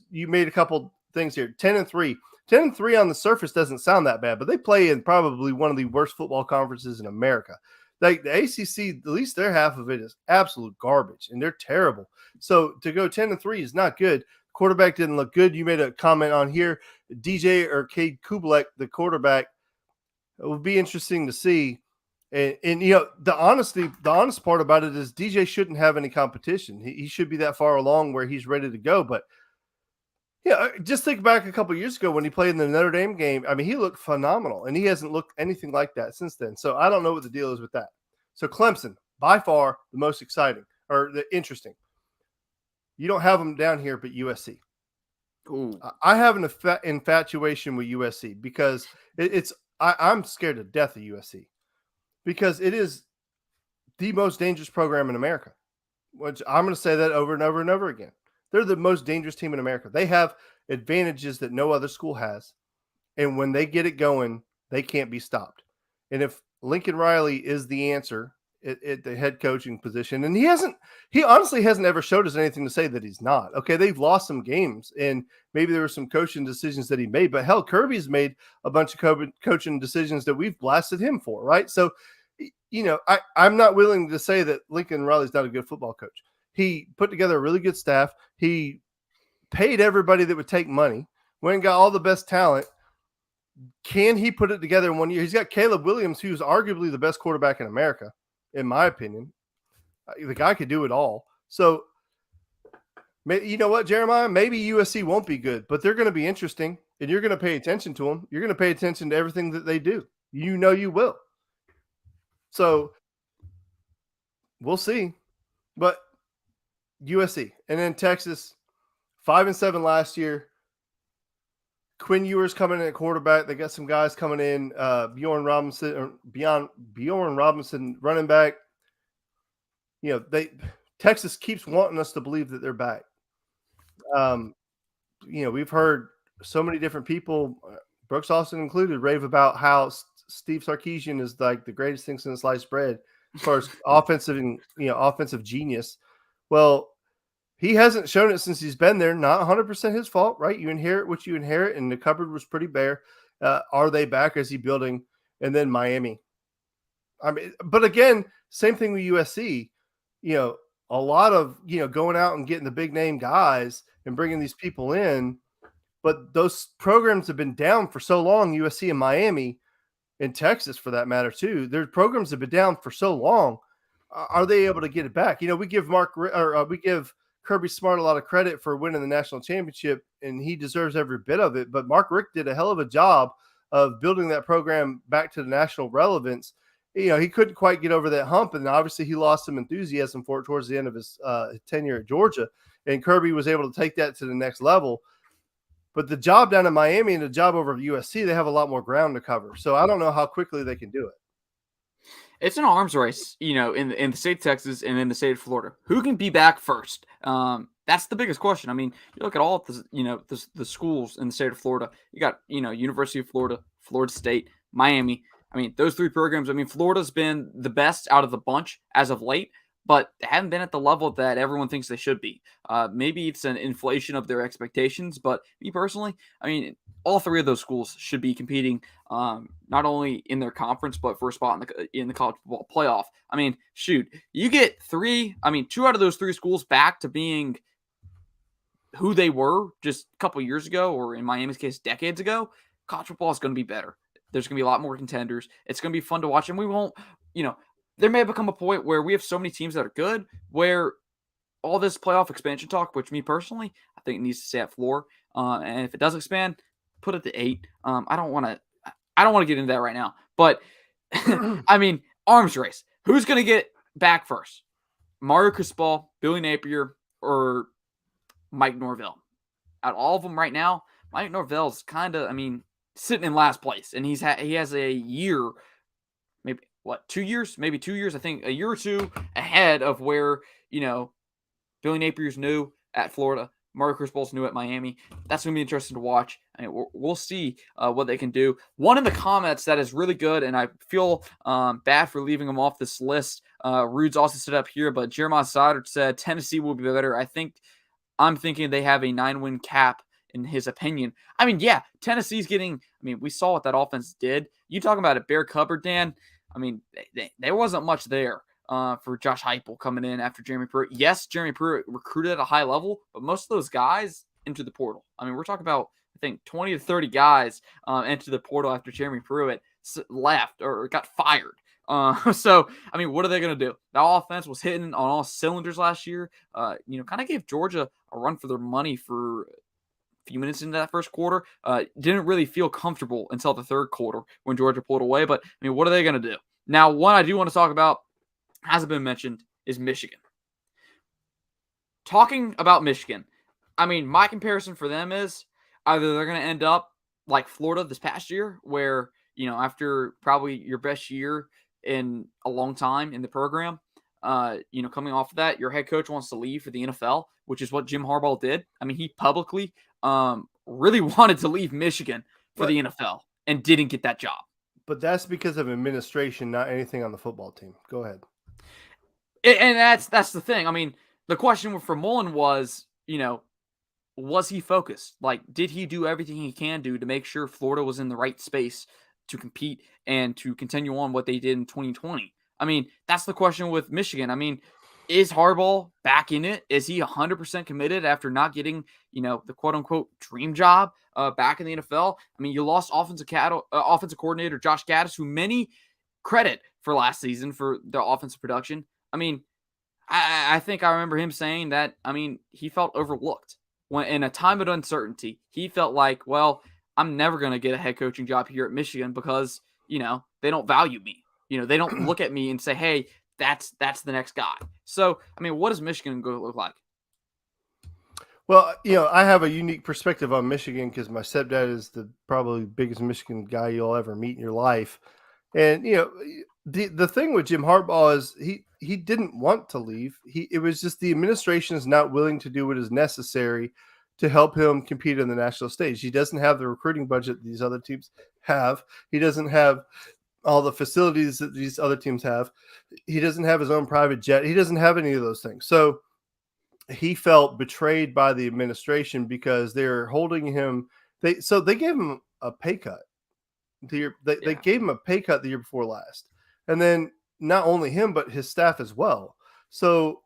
You made a couple things here. 10-3 on the surface doesn't sound that bad, but they play in probably one of the worst football conferences in America. Like the ACC, at least their half of it is absolute garbage, and they're terrible. So to go 10-3 is not good. Quarterback didn't look good. You made a comment on here. DJ or Cade Kublek, the quarterback, it would be interesting to see. And you know, the honest part about it is DJ shouldn't have any competition. He should be that far along where he's ready to go. But yeah, just think back a couple years ago when he played in the Notre Dame game. I mean, he looked phenomenal, and he hasn't looked anything like that since then. So I don't know what the deal is with that. So Clemson, by far the most exciting or the interesting. You don't have them down here, but USC. Ooh. I have an infatuation with USC because I'm scared to death of USC because it is the most dangerous program in America, which I'm going to say that over and over and over again. They're the most dangerous team in America. They have advantages that no other school has. And when they get it going, they can't be stopped. And if Lincoln Riley is the answer at the head coaching position, and he honestly hasn't ever showed us anything to say that he's not. Okay, they've lost some games, and maybe there were some coaching decisions that he made, but hell, Kirby's made a bunch of coaching decisions that we've blasted him for, right? So, you know, I'm not willing to say that Lincoln Riley's not a good football coach. He put together a really good staff. He paid everybody that would take money, went and got all the best talent. Can he put it together in 1 year? He's got Caleb Williams, who's arguably the best quarterback in America, in my opinion. The guy could do it all. So, you know what, Jeremiah? Maybe USC won't be good, but they're going to be interesting, and you're going to pay attention to them. You're going to pay attention to everything that they do. You know you will. So, we'll see. But USC. And then Texas, 5-7 last year. Quinn Ewers coming in at quarterback. They got some guys coming in. Bjorn Robinson running back. You know, Texas keeps wanting us to believe that they're back. You know, we've heard so many different people, Brooks Austin included, rave about how Steve Sarkisian is like the greatest thing since sliced bread as far as offensive genius. Well, he hasn't shown it since he's been there. Not 100% his fault, right? You inherit what you inherit, and the cupboard was pretty bare. Are they back? Is he building? And then Miami. I mean, but again, same thing with USC. You know, a lot of, going out and getting the big name guys and bringing these people in. But those programs have been down for so long, USC and Miami and Texas for that matter too. Their programs have been down for so long. Are they able to get it back? You know, we give Kirby Smart a lot of credit for winning the national championship, and he deserves every bit of it. But Mark Richt did a hell of a job of building that program back to the national relevance. You know, he couldn't quite get over that hump, and obviously he lost some enthusiasm for it towards the end of his tenure at Georgia. And Kirby was able to take that to the next level. But the job down in Miami and the job over at USC, they have a lot more ground to cover. So I don't know how quickly they can do it. It's an arms race, in the state of Texas and in the state of Florida. Who can be back first? That's the biggest question. I mean, you look at all of the schools in the state of Florida. You got, University of Florida, Florida State, Miami. I mean, those three programs. I mean, Florida's been the best out of the bunch as of late, but they haven't been at the level that everyone thinks they should be. Maybe it's an inflation of their expectations, but me personally, I mean, all three of those schools should be competing not only in their conference, but for a spot in the college football playoff. I mean, shoot, you get two out of those three schools back to being who they were just a couple years ago, or in Miami's case, decades ago. College football is going to be better. There's going to be a lot more contenders. It's going to be fun to watch, and we won't, there may become a point where we have so many teams that are good, where all this playoff expansion talk, which me personally, I think it needs to stay at 4. And if it does expand, put it to 8. I don't want to get into that right now, but I mean, arms race. Who's going to get back first? Mario Cristobal, Billy Napier, or Mike Norvell? Out of all of them right now, Mike Norvell's kind of, sitting in last place, and he has a year, maybe 2 years, maybe 2 years. I think a year or two ahead of where Billy Napier's new at Florida, Mario Cristobal's new at Miami. That's going to be interesting to watch. I mean, we'll see what they can do. One in the comments that is really good, and I feel bad for leaving him off this list. Rude's also set up here, but Jeremiah Stoddard said Tennessee will be better. I'm thinking they have a 9-win cap in his opinion. I mean, yeah, Tennessee's getting, we saw what that offense did. You talking about a bare cupboard, Dan? I mean, there wasn't much there for Josh Heupel coming in after Jeremy Pruitt. Yes, Jeremy Pruitt recruited at a high level, but most of those guys entered the portal. I mean, we're talking about, I think, 20 to 30 guys entered the portal after Jeremy Pruitt left or got fired. So, I mean, what are they going to do? That offense was hitting on all cylinders last year. Kind of gave Georgia a run for their money for a few minutes into that first quarter. Didn't really feel comfortable until the third quarter when Georgia pulled away. But, I mean, what are they going to do? Now, one I do want to talk about, hasn't been mentioned, is Michigan. Talking about Michigan, I mean, my comparison for them is either they're going to end up like Florida this past year, where, after probably your best year in a long time in the program, coming off of that, your head coach wants to leave for the NFL, which is what Jim Harbaugh did. I mean, he publicly really wanted to leave Michigan for the NFL and didn't get that job. But that's because of administration, not anything on the football team. Go ahead. And that's the thing. I mean, the question for Mullen was, was he focused? Like, did he do everything he can do to make sure Florida was in the right space to compete and to continue on what they did in 2020? I mean, that's the question with Michigan. I mean, is Harbaugh back in it? Is he 100% committed after not getting, the quote-unquote dream job back in the NFL? I mean, you lost offensive coordinator Josh Gaddis, who many credit for last season for the offensive production. I mean, I think I remember him saying that, I mean, he felt overlooked. When in a time of uncertainty, he felt like, well, I'm never going to get a head coaching job here at Michigan because, they don't value me. They don't look at me and say, hey, that's the next guy. So, I mean, what does Michigan going to look like? Well, I have a unique perspective on Michigan because my stepdad is the probably biggest Michigan guy you'll ever meet in your life. And, the thing with Jim Harbaugh is he didn't want to leave. It was just the administration is not willing to do what is necessary to help him compete on the national stage. He doesn't have the recruiting budget these other teams have. He doesn't have all the facilities that these other teams have. He doesn't have his own private jet. He doesn't have any of those things. So he felt betrayed by the administration because they're holding him. They gave him a pay cut. They gave him a pay cut the year before last. And then not only him, but his staff as well. So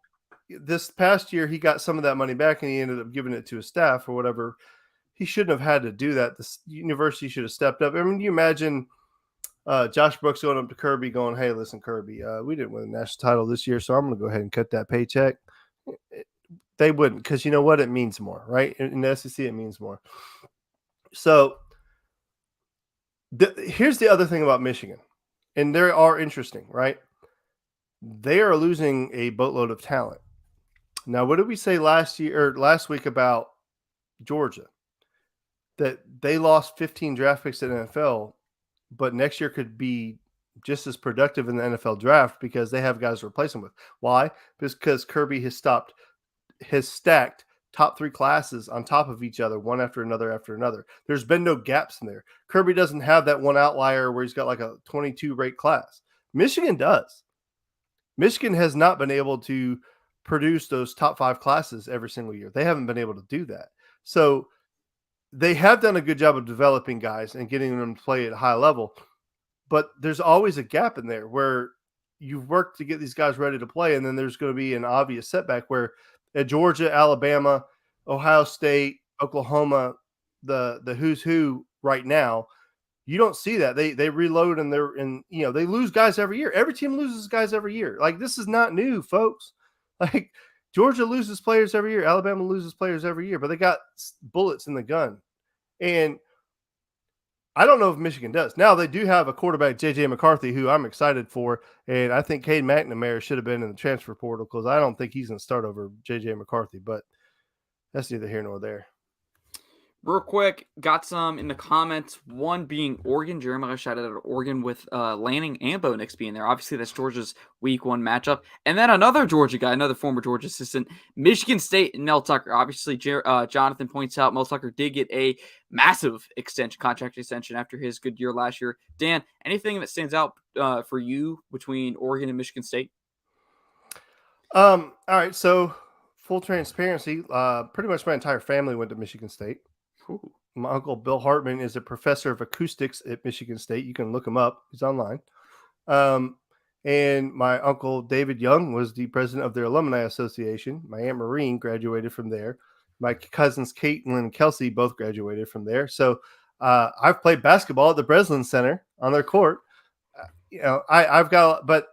this past year, he got some of that money back and he ended up giving it to his staff or whatever. He shouldn't have had to do that. The university should have stepped up. I mean, you imagine Josh Brooks going up to Kirby going, hey, listen, Kirby, we didn't win the national title this year, so I'm going to go ahead and cut that paycheck. They wouldn't, because you know what? It means more, right? In the SEC, it means more. So here's the other thing about Michigan, and they are interesting, right? They are losing a boatload of talent. Now, what did we say last week about Georgia? That they lost 15 draft picks in the NFL, but next year could be just as productive in the NFL draft because they have guys to replace them with. Why? Because Kirby has stacked top three classes on top of each other, one after another. There's been no gaps in there. Kirby doesn't have that one outlier where he's got like a 22 rate class. Michigan does. Michigan has not been able to produce those top five classes every single year. They haven't been able to do that. So they have done a good job of developing guys and getting them to play at a high level, but there's always a gap in there where you've worked to get these guys ready to play. And then there's going to be an obvious setback where at Georgia, Alabama, Ohio State, Oklahoma, the who's who right now, you don't see that. They reload and they lose guys every year. Every team loses guys every year. Like, this is not new, folks. Like, Georgia loses players every year. Alabama loses players every year, but they got bullets in the gun. And I don't know if Michigan does. Now, they do have a quarterback, J.J. McCarthy, who I'm excited for. And I think Cade McNamara should have been in the transfer portal because I don't think he's going to start over J.J. McCarthy. But that's neither here nor there. Real quick, got some in the comments. One being Oregon. Jeremiah shouted out Oregon with Lanning and Bo Nix being there. Obviously, that's Georgia's week one matchup. And then another Georgia guy, another former Georgia assistant, Michigan State and Mel Tucker. Obviously, Jonathan points out Mel Tucker did get a massive contract extension after his good year last year. Dan, anything that stands out for you between Oregon and Michigan State? All right, so full transparency, pretty much my entire family went to Michigan State. Ooh. My uncle Bill Hartman is a professor of acoustics at Michigan State. You can look him up. He's online. And my uncle David Young was the president of their alumni association. My Aunt Maureen graduated from there. My cousins Caitlin and Kelsey both graduated from there. So I've played basketball at the Breslin Center on their court. I've got, but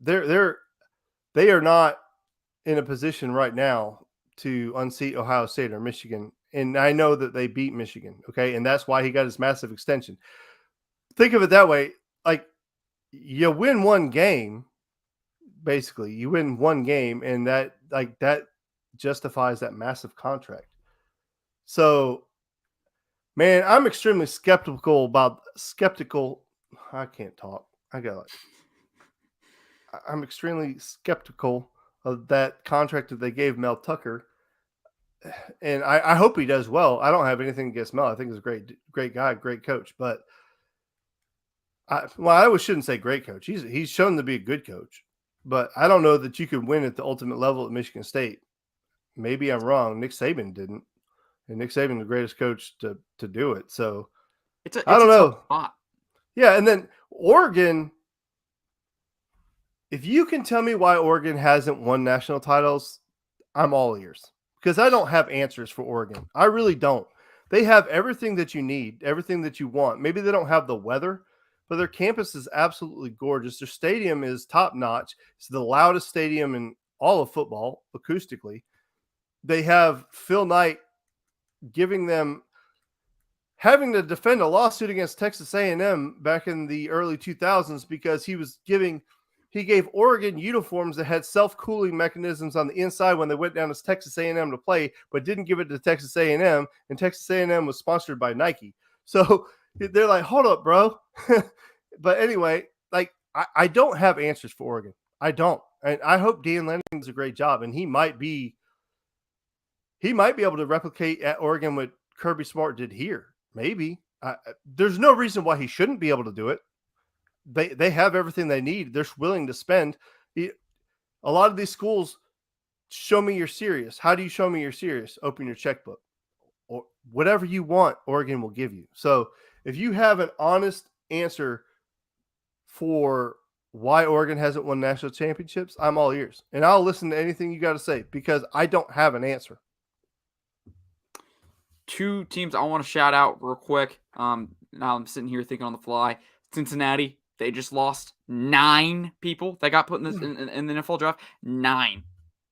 they are not in a position right now to unseat Ohio State or Michigan. And I know that they beat Michigan. Okay. And that's why he got his massive extension. Think of it that way. Like, you win one game, basically. You win one game, and that justifies that massive contract. So, man, I'm extremely skeptical. I can't talk. I'm extremely skeptical of that contract that they gave Mel Tucker. And I hope he does well. I don't have anything against Mel. I think he's a great guy, great coach. But I shouldn't say great coach. He's shown to be a good coach. But I don't know that you could win at the ultimate level at Michigan State. Maybe I'm wrong. Nick Saban didn't. And Nick Saban, the greatest coach to do it. So I don't know. Spot. Yeah, and then Oregon, if you can tell me why Oregon hasn't won national titles, I'm all ears. Because I don't have answers for Oregon. I really don't. They have everything that you need, everything that you want. Maybe they don't have the weather, but their campus is absolutely gorgeous. Their stadium is top-notch. It's the loudest stadium in all of football, acoustically. They have Phil Knight having to defend a lawsuit against Texas A&M back in the early 2000s because he gave Oregon uniforms that had self-cooling mechanisms on the inside when they went down to Texas A&M to play, but didn't give it to Texas A&M, and Texas A&M was sponsored by Nike. So they're like, hold up, bro. But anyway, I don't have answers for Oregon. I don't. And I hope Dan Lanning does a great job, and he might be able to replicate at Oregon what Kirby Smart did here. Maybe. There's no reason why he shouldn't be able to do it. They have everything they need. They're willing to spend. A lot of these schools, show me you're serious. How do you show me you're serious? Open your checkbook. Or whatever you want, Oregon will give you. So if you have an honest answer for why Oregon hasn't won national championships, I'm all ears. And I'll listen to anything you got to say because I don't have an answer. Two teams I want to shout out real quick. Now I'm sitting here thinking on the fly. Cincinnati, they just lost 9 people that got put in the NFL draft. 9.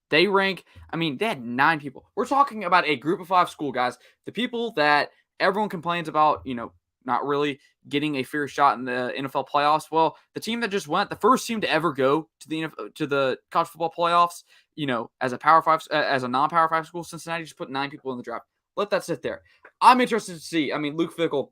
They rank, they had 9 people. We're talking about a group of 5 school, guys. The people that everyone complains about, not really getting a fair shot in the NFL playoffs. Well, the team that just went, the first team to ever go to the college football playoffs, as a non-Power 5 school, Cincinnati just put 9 people in the draft. Let that sit there. I'm interested to see. Luke Fickell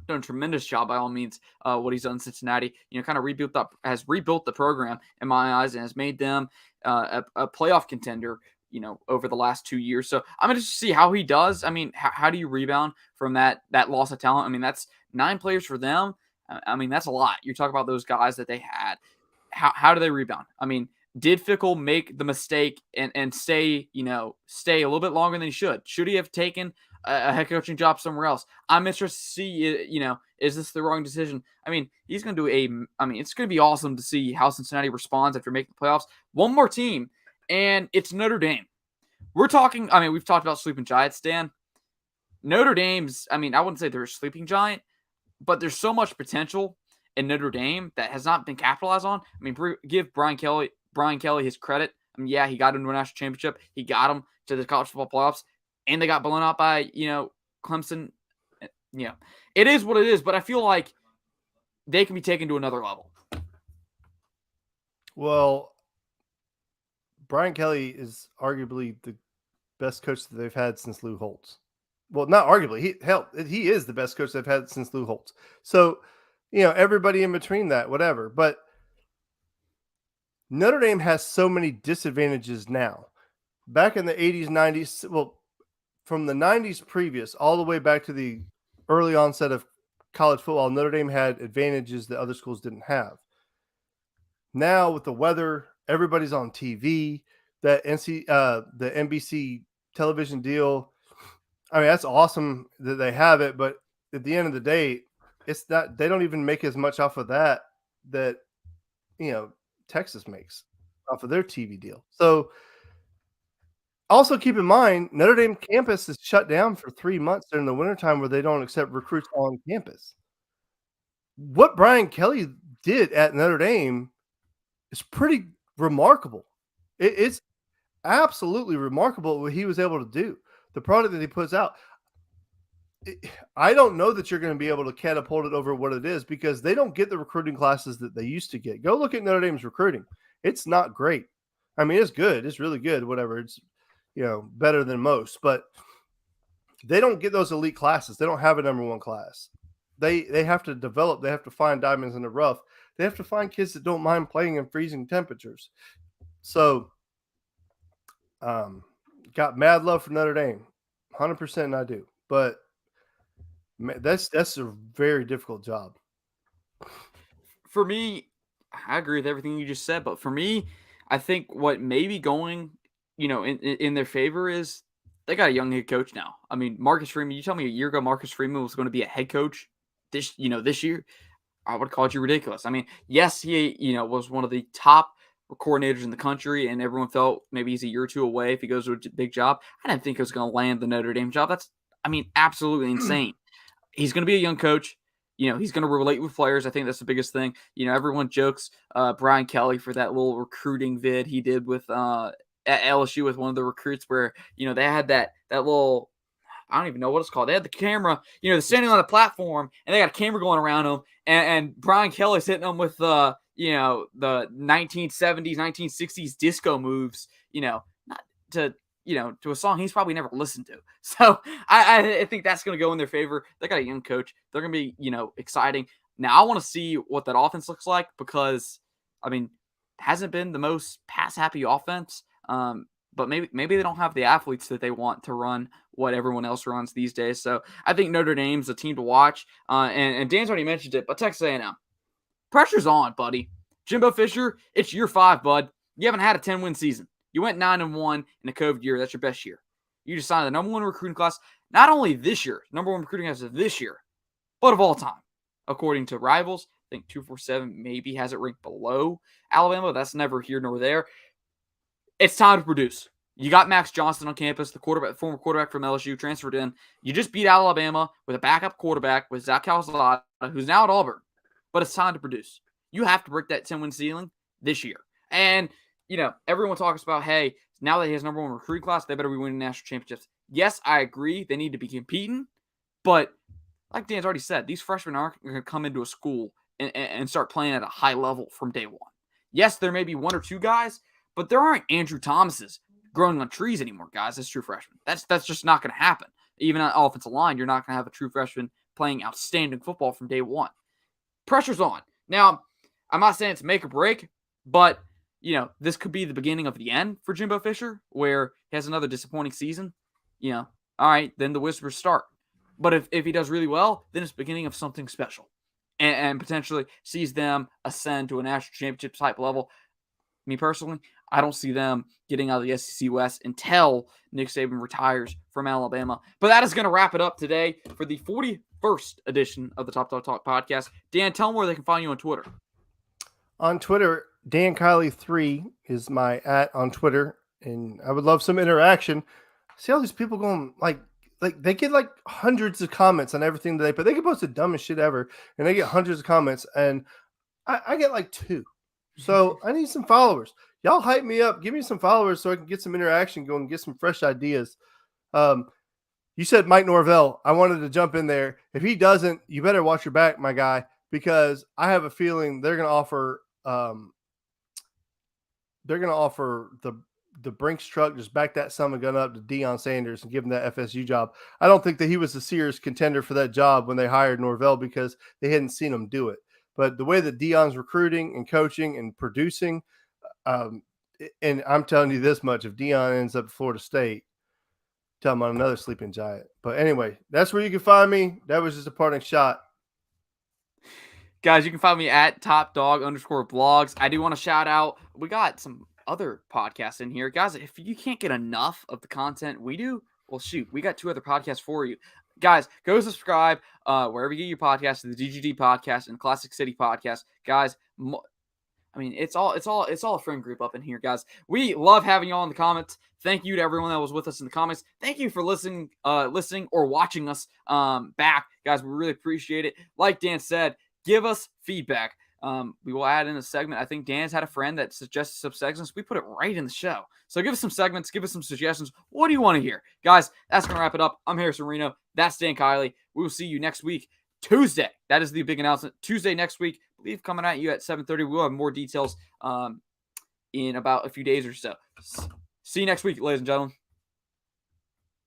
done a tremendous job by all means. What he's done in Cincinnati, kind of has rebuilt the program in my eyes and has made them a playoff contender, over the last 2 years. So I'm interested to see how he does. How do you rebound from that loss of talent? That's 9 players for them. That's a lot. You talk about those guys that they had. How do they rebound? Did Fickell make the mistake and stay a little bit longer than he should? Should he have taken a head coaching job somewhere else? I'm interested to see, is this the wrong decision? He's going to do it's going to be awesome to see how Cincinnati responds after making the playoffs. One more team, and it's Notre Dame. We're talking, we've talked about sleeping giants, Dan. Notre Dame's, I wouldn't say they're a sleeping giant, but there's so much potential in Notre Dame that has not been capitalized on. Give Brian Kelly his credit. Yeah, he got him to a national championship. He got him to the college football playoffs, and they got blown out by, Clemson. It is what it is, but I feel like they can be taken to another level. Well, Brian Kelly is arguably the best coach that they've had since Lou Holtz. Well, not arguably. He is the best coach they've had since Lou Holtz. So, everybody in between that, whatever. But Notre Dame has so many disadvantages now. Back in the 80s, 90s, well, from the 90s previous all the way back to the early onset of college football, Notre Dame had advantages that other schools didn't have. Now with the weather, everybody's on TV. The NBC television deal, that's awesome that they have it, but at the end of the day, it's not. They don't even make as much off of that Texas makes off of their TV deal. So also keep in mind, Notre Dame campus is shut down for 3 months during the wintertime where they don't accept recruits on campus. What Brian Kelly did at Notre Dame is pretty remarkable. It's absolutely remarkable what he was able to do. The product that he puts out. I don't know that you're going to be able to catapult it over what it is because they don't get the recruiting classes that they used to get. Go look at Notre Dame's recruiting. It's not great. I mean, it's good. It's really good, whatever. It's, better than most, but they don't get those elite classes. They don't have a number one class. They have to develop. They have to find diamonds in the rough. They have to find kids that don't mind playing in freezing temperatures. So, got mad love for Notre Dame, 100%. I do, but that's a very difficult job. For me, I agree with everything you just said, but for me, I think what may be going, in their favor is they got a young head coach now. I mean, Marcus Freeman, you tell me a year ago Marcus Freeman was going to be a head coach this year, I would have called you ridiculous. I mean, yes, he, was one of the top coordinators in the country, and everyone felt maybe he's a year or two away if he goes to a big job. I didn't think he was going to land the Notre Dame job. That's, absolutely insane. He's going to be a young coach. He's going to relate with players. I think that's the biggest thing. Everyone jokes Brian Kelly for that little recruiting vid he did with at LSU with one of the recruits where, they had that little, I don't even know what it's called. They had the camera, they're standing on the platform and they got a camera going around them. And Brian Kelly's hitting them with, the 1970s, 1960s disco moves, not to, to a song he's probably never listened to. So I think that's going to go in their favor. They got a young coach. They're going to be, exciting. Now I want to see what that offense looks like because, it hasn't been the most pass-happy offense. But maybe they don't have the athletes that they want to run what everyone else runs these days. So I think Notre Dame's a team to watch. And Dan's already mentioned it, but Texas A&M, pressure's on, buddy. Jimbo Fisher, it's year 5, bud. You haven't had a 10-win season. You went 9-1 in a COVID year. That's your best year. You just signed the number one recruiting class, not only this year, number one recruiting class of this year, but of all time. According to Rivals, I think 247 maybe has it ranked below Alabama. That's never here nor there. It's time to produce. You got Max Johnson on campus, the former quarterback from LSU, transferred in. You just beat Alabama with a backup quarterback with Zach Calzada, who's now at Auburn. But it's time to produce. You have to break that 10-win ceiling this year. And, everyone talks about, hey, now that he has number one recruiting class, they better be winning national championships. Yes, I agree. They need to be competing. But like Dan's already said, these freshmen aren't going to come into a school and start playing at a high level from day one. Yes, there may be one or two guys, but there aren't Andrew Thomases growing on trees anymore, guys. As true freshmen. That's just not going to happen. Even on offensive line, you're not going to have a true freshman playing outstanding football from day one. Pressure's on. Now, I'm not saying it's make or break, but, this could be the beginning of the end for Jimbo Fisher, where he has another disappointing season. All right, then the whispers start. But if he does really well, then it's the beginning of something special and potentially sees them ascend to a national championship type level. Me personally, I don't see them getting out of the SEC West until Nick Saban retires from Alabama. But that is going to wrap it up today for the 41st edition of the Top Dog Talk podcast. Dan, tell them where they can find you on Twitter. On Twitter, Dan Kiley 3 is my @ on Twitter, and I would love some interaction. See all these people going like they get like hundreds of comments on everything that they put. They can post the dumbest shit ever, and they get hundreds of comments, and I get like 2. So I need some followers. Y'all hype me up. Give me some followers so I can get some interaction going and get some fresh ideas. You said Mike Norvell. I wanted to jump in there. If he doesn't, you better watch your back, my guy, because I have a feeling they're going to offer the Brinks truck, just back that son of a gun up to Deion Sanders and give him that FSU job. I don't think that he was a serious contender for that job when they hired Norvell because they hadn't seen him do it. But the way that Deion's recruiting and coaching and producing, and I'm telling you this much, if Deion ends up at Florida State, tell him I'm another sleeping giant. But anyway, that's where you can find me. That was just a parting shot. Guys, you can find me at topdog_blogs. I do want to shout out, we got some other podcasts in here. Guys, if you can't get enough of the content we do, well, shoot, we got 2 other podcasts for you. Guys, go subscribe wherever you get your podcasts, the DGD podcast and Classic City podcast. Guys, it's all a friend group up in here, guys. We love having y'all in the comments. Thank you to everyone that was with us in the comments. Thank you for listening or watching us back, guys. We really appreciate it. Like Dan said, give us feedback. We will add in a segment. I think Dan's had a friend that suggested some segments. We put it right in the show. So give us some segments. Give us some suggestions. What do you want to hear? Guys, that's going to wrap it up. I'm Harrison Reno. That's Dan Kiley. We will see you next week, Tuesday. That is the big announcement. Tuesday next week. I believe coming at you at 7:30. We'll have more details in about a few days or so. See you next week, ladies and gentlemen.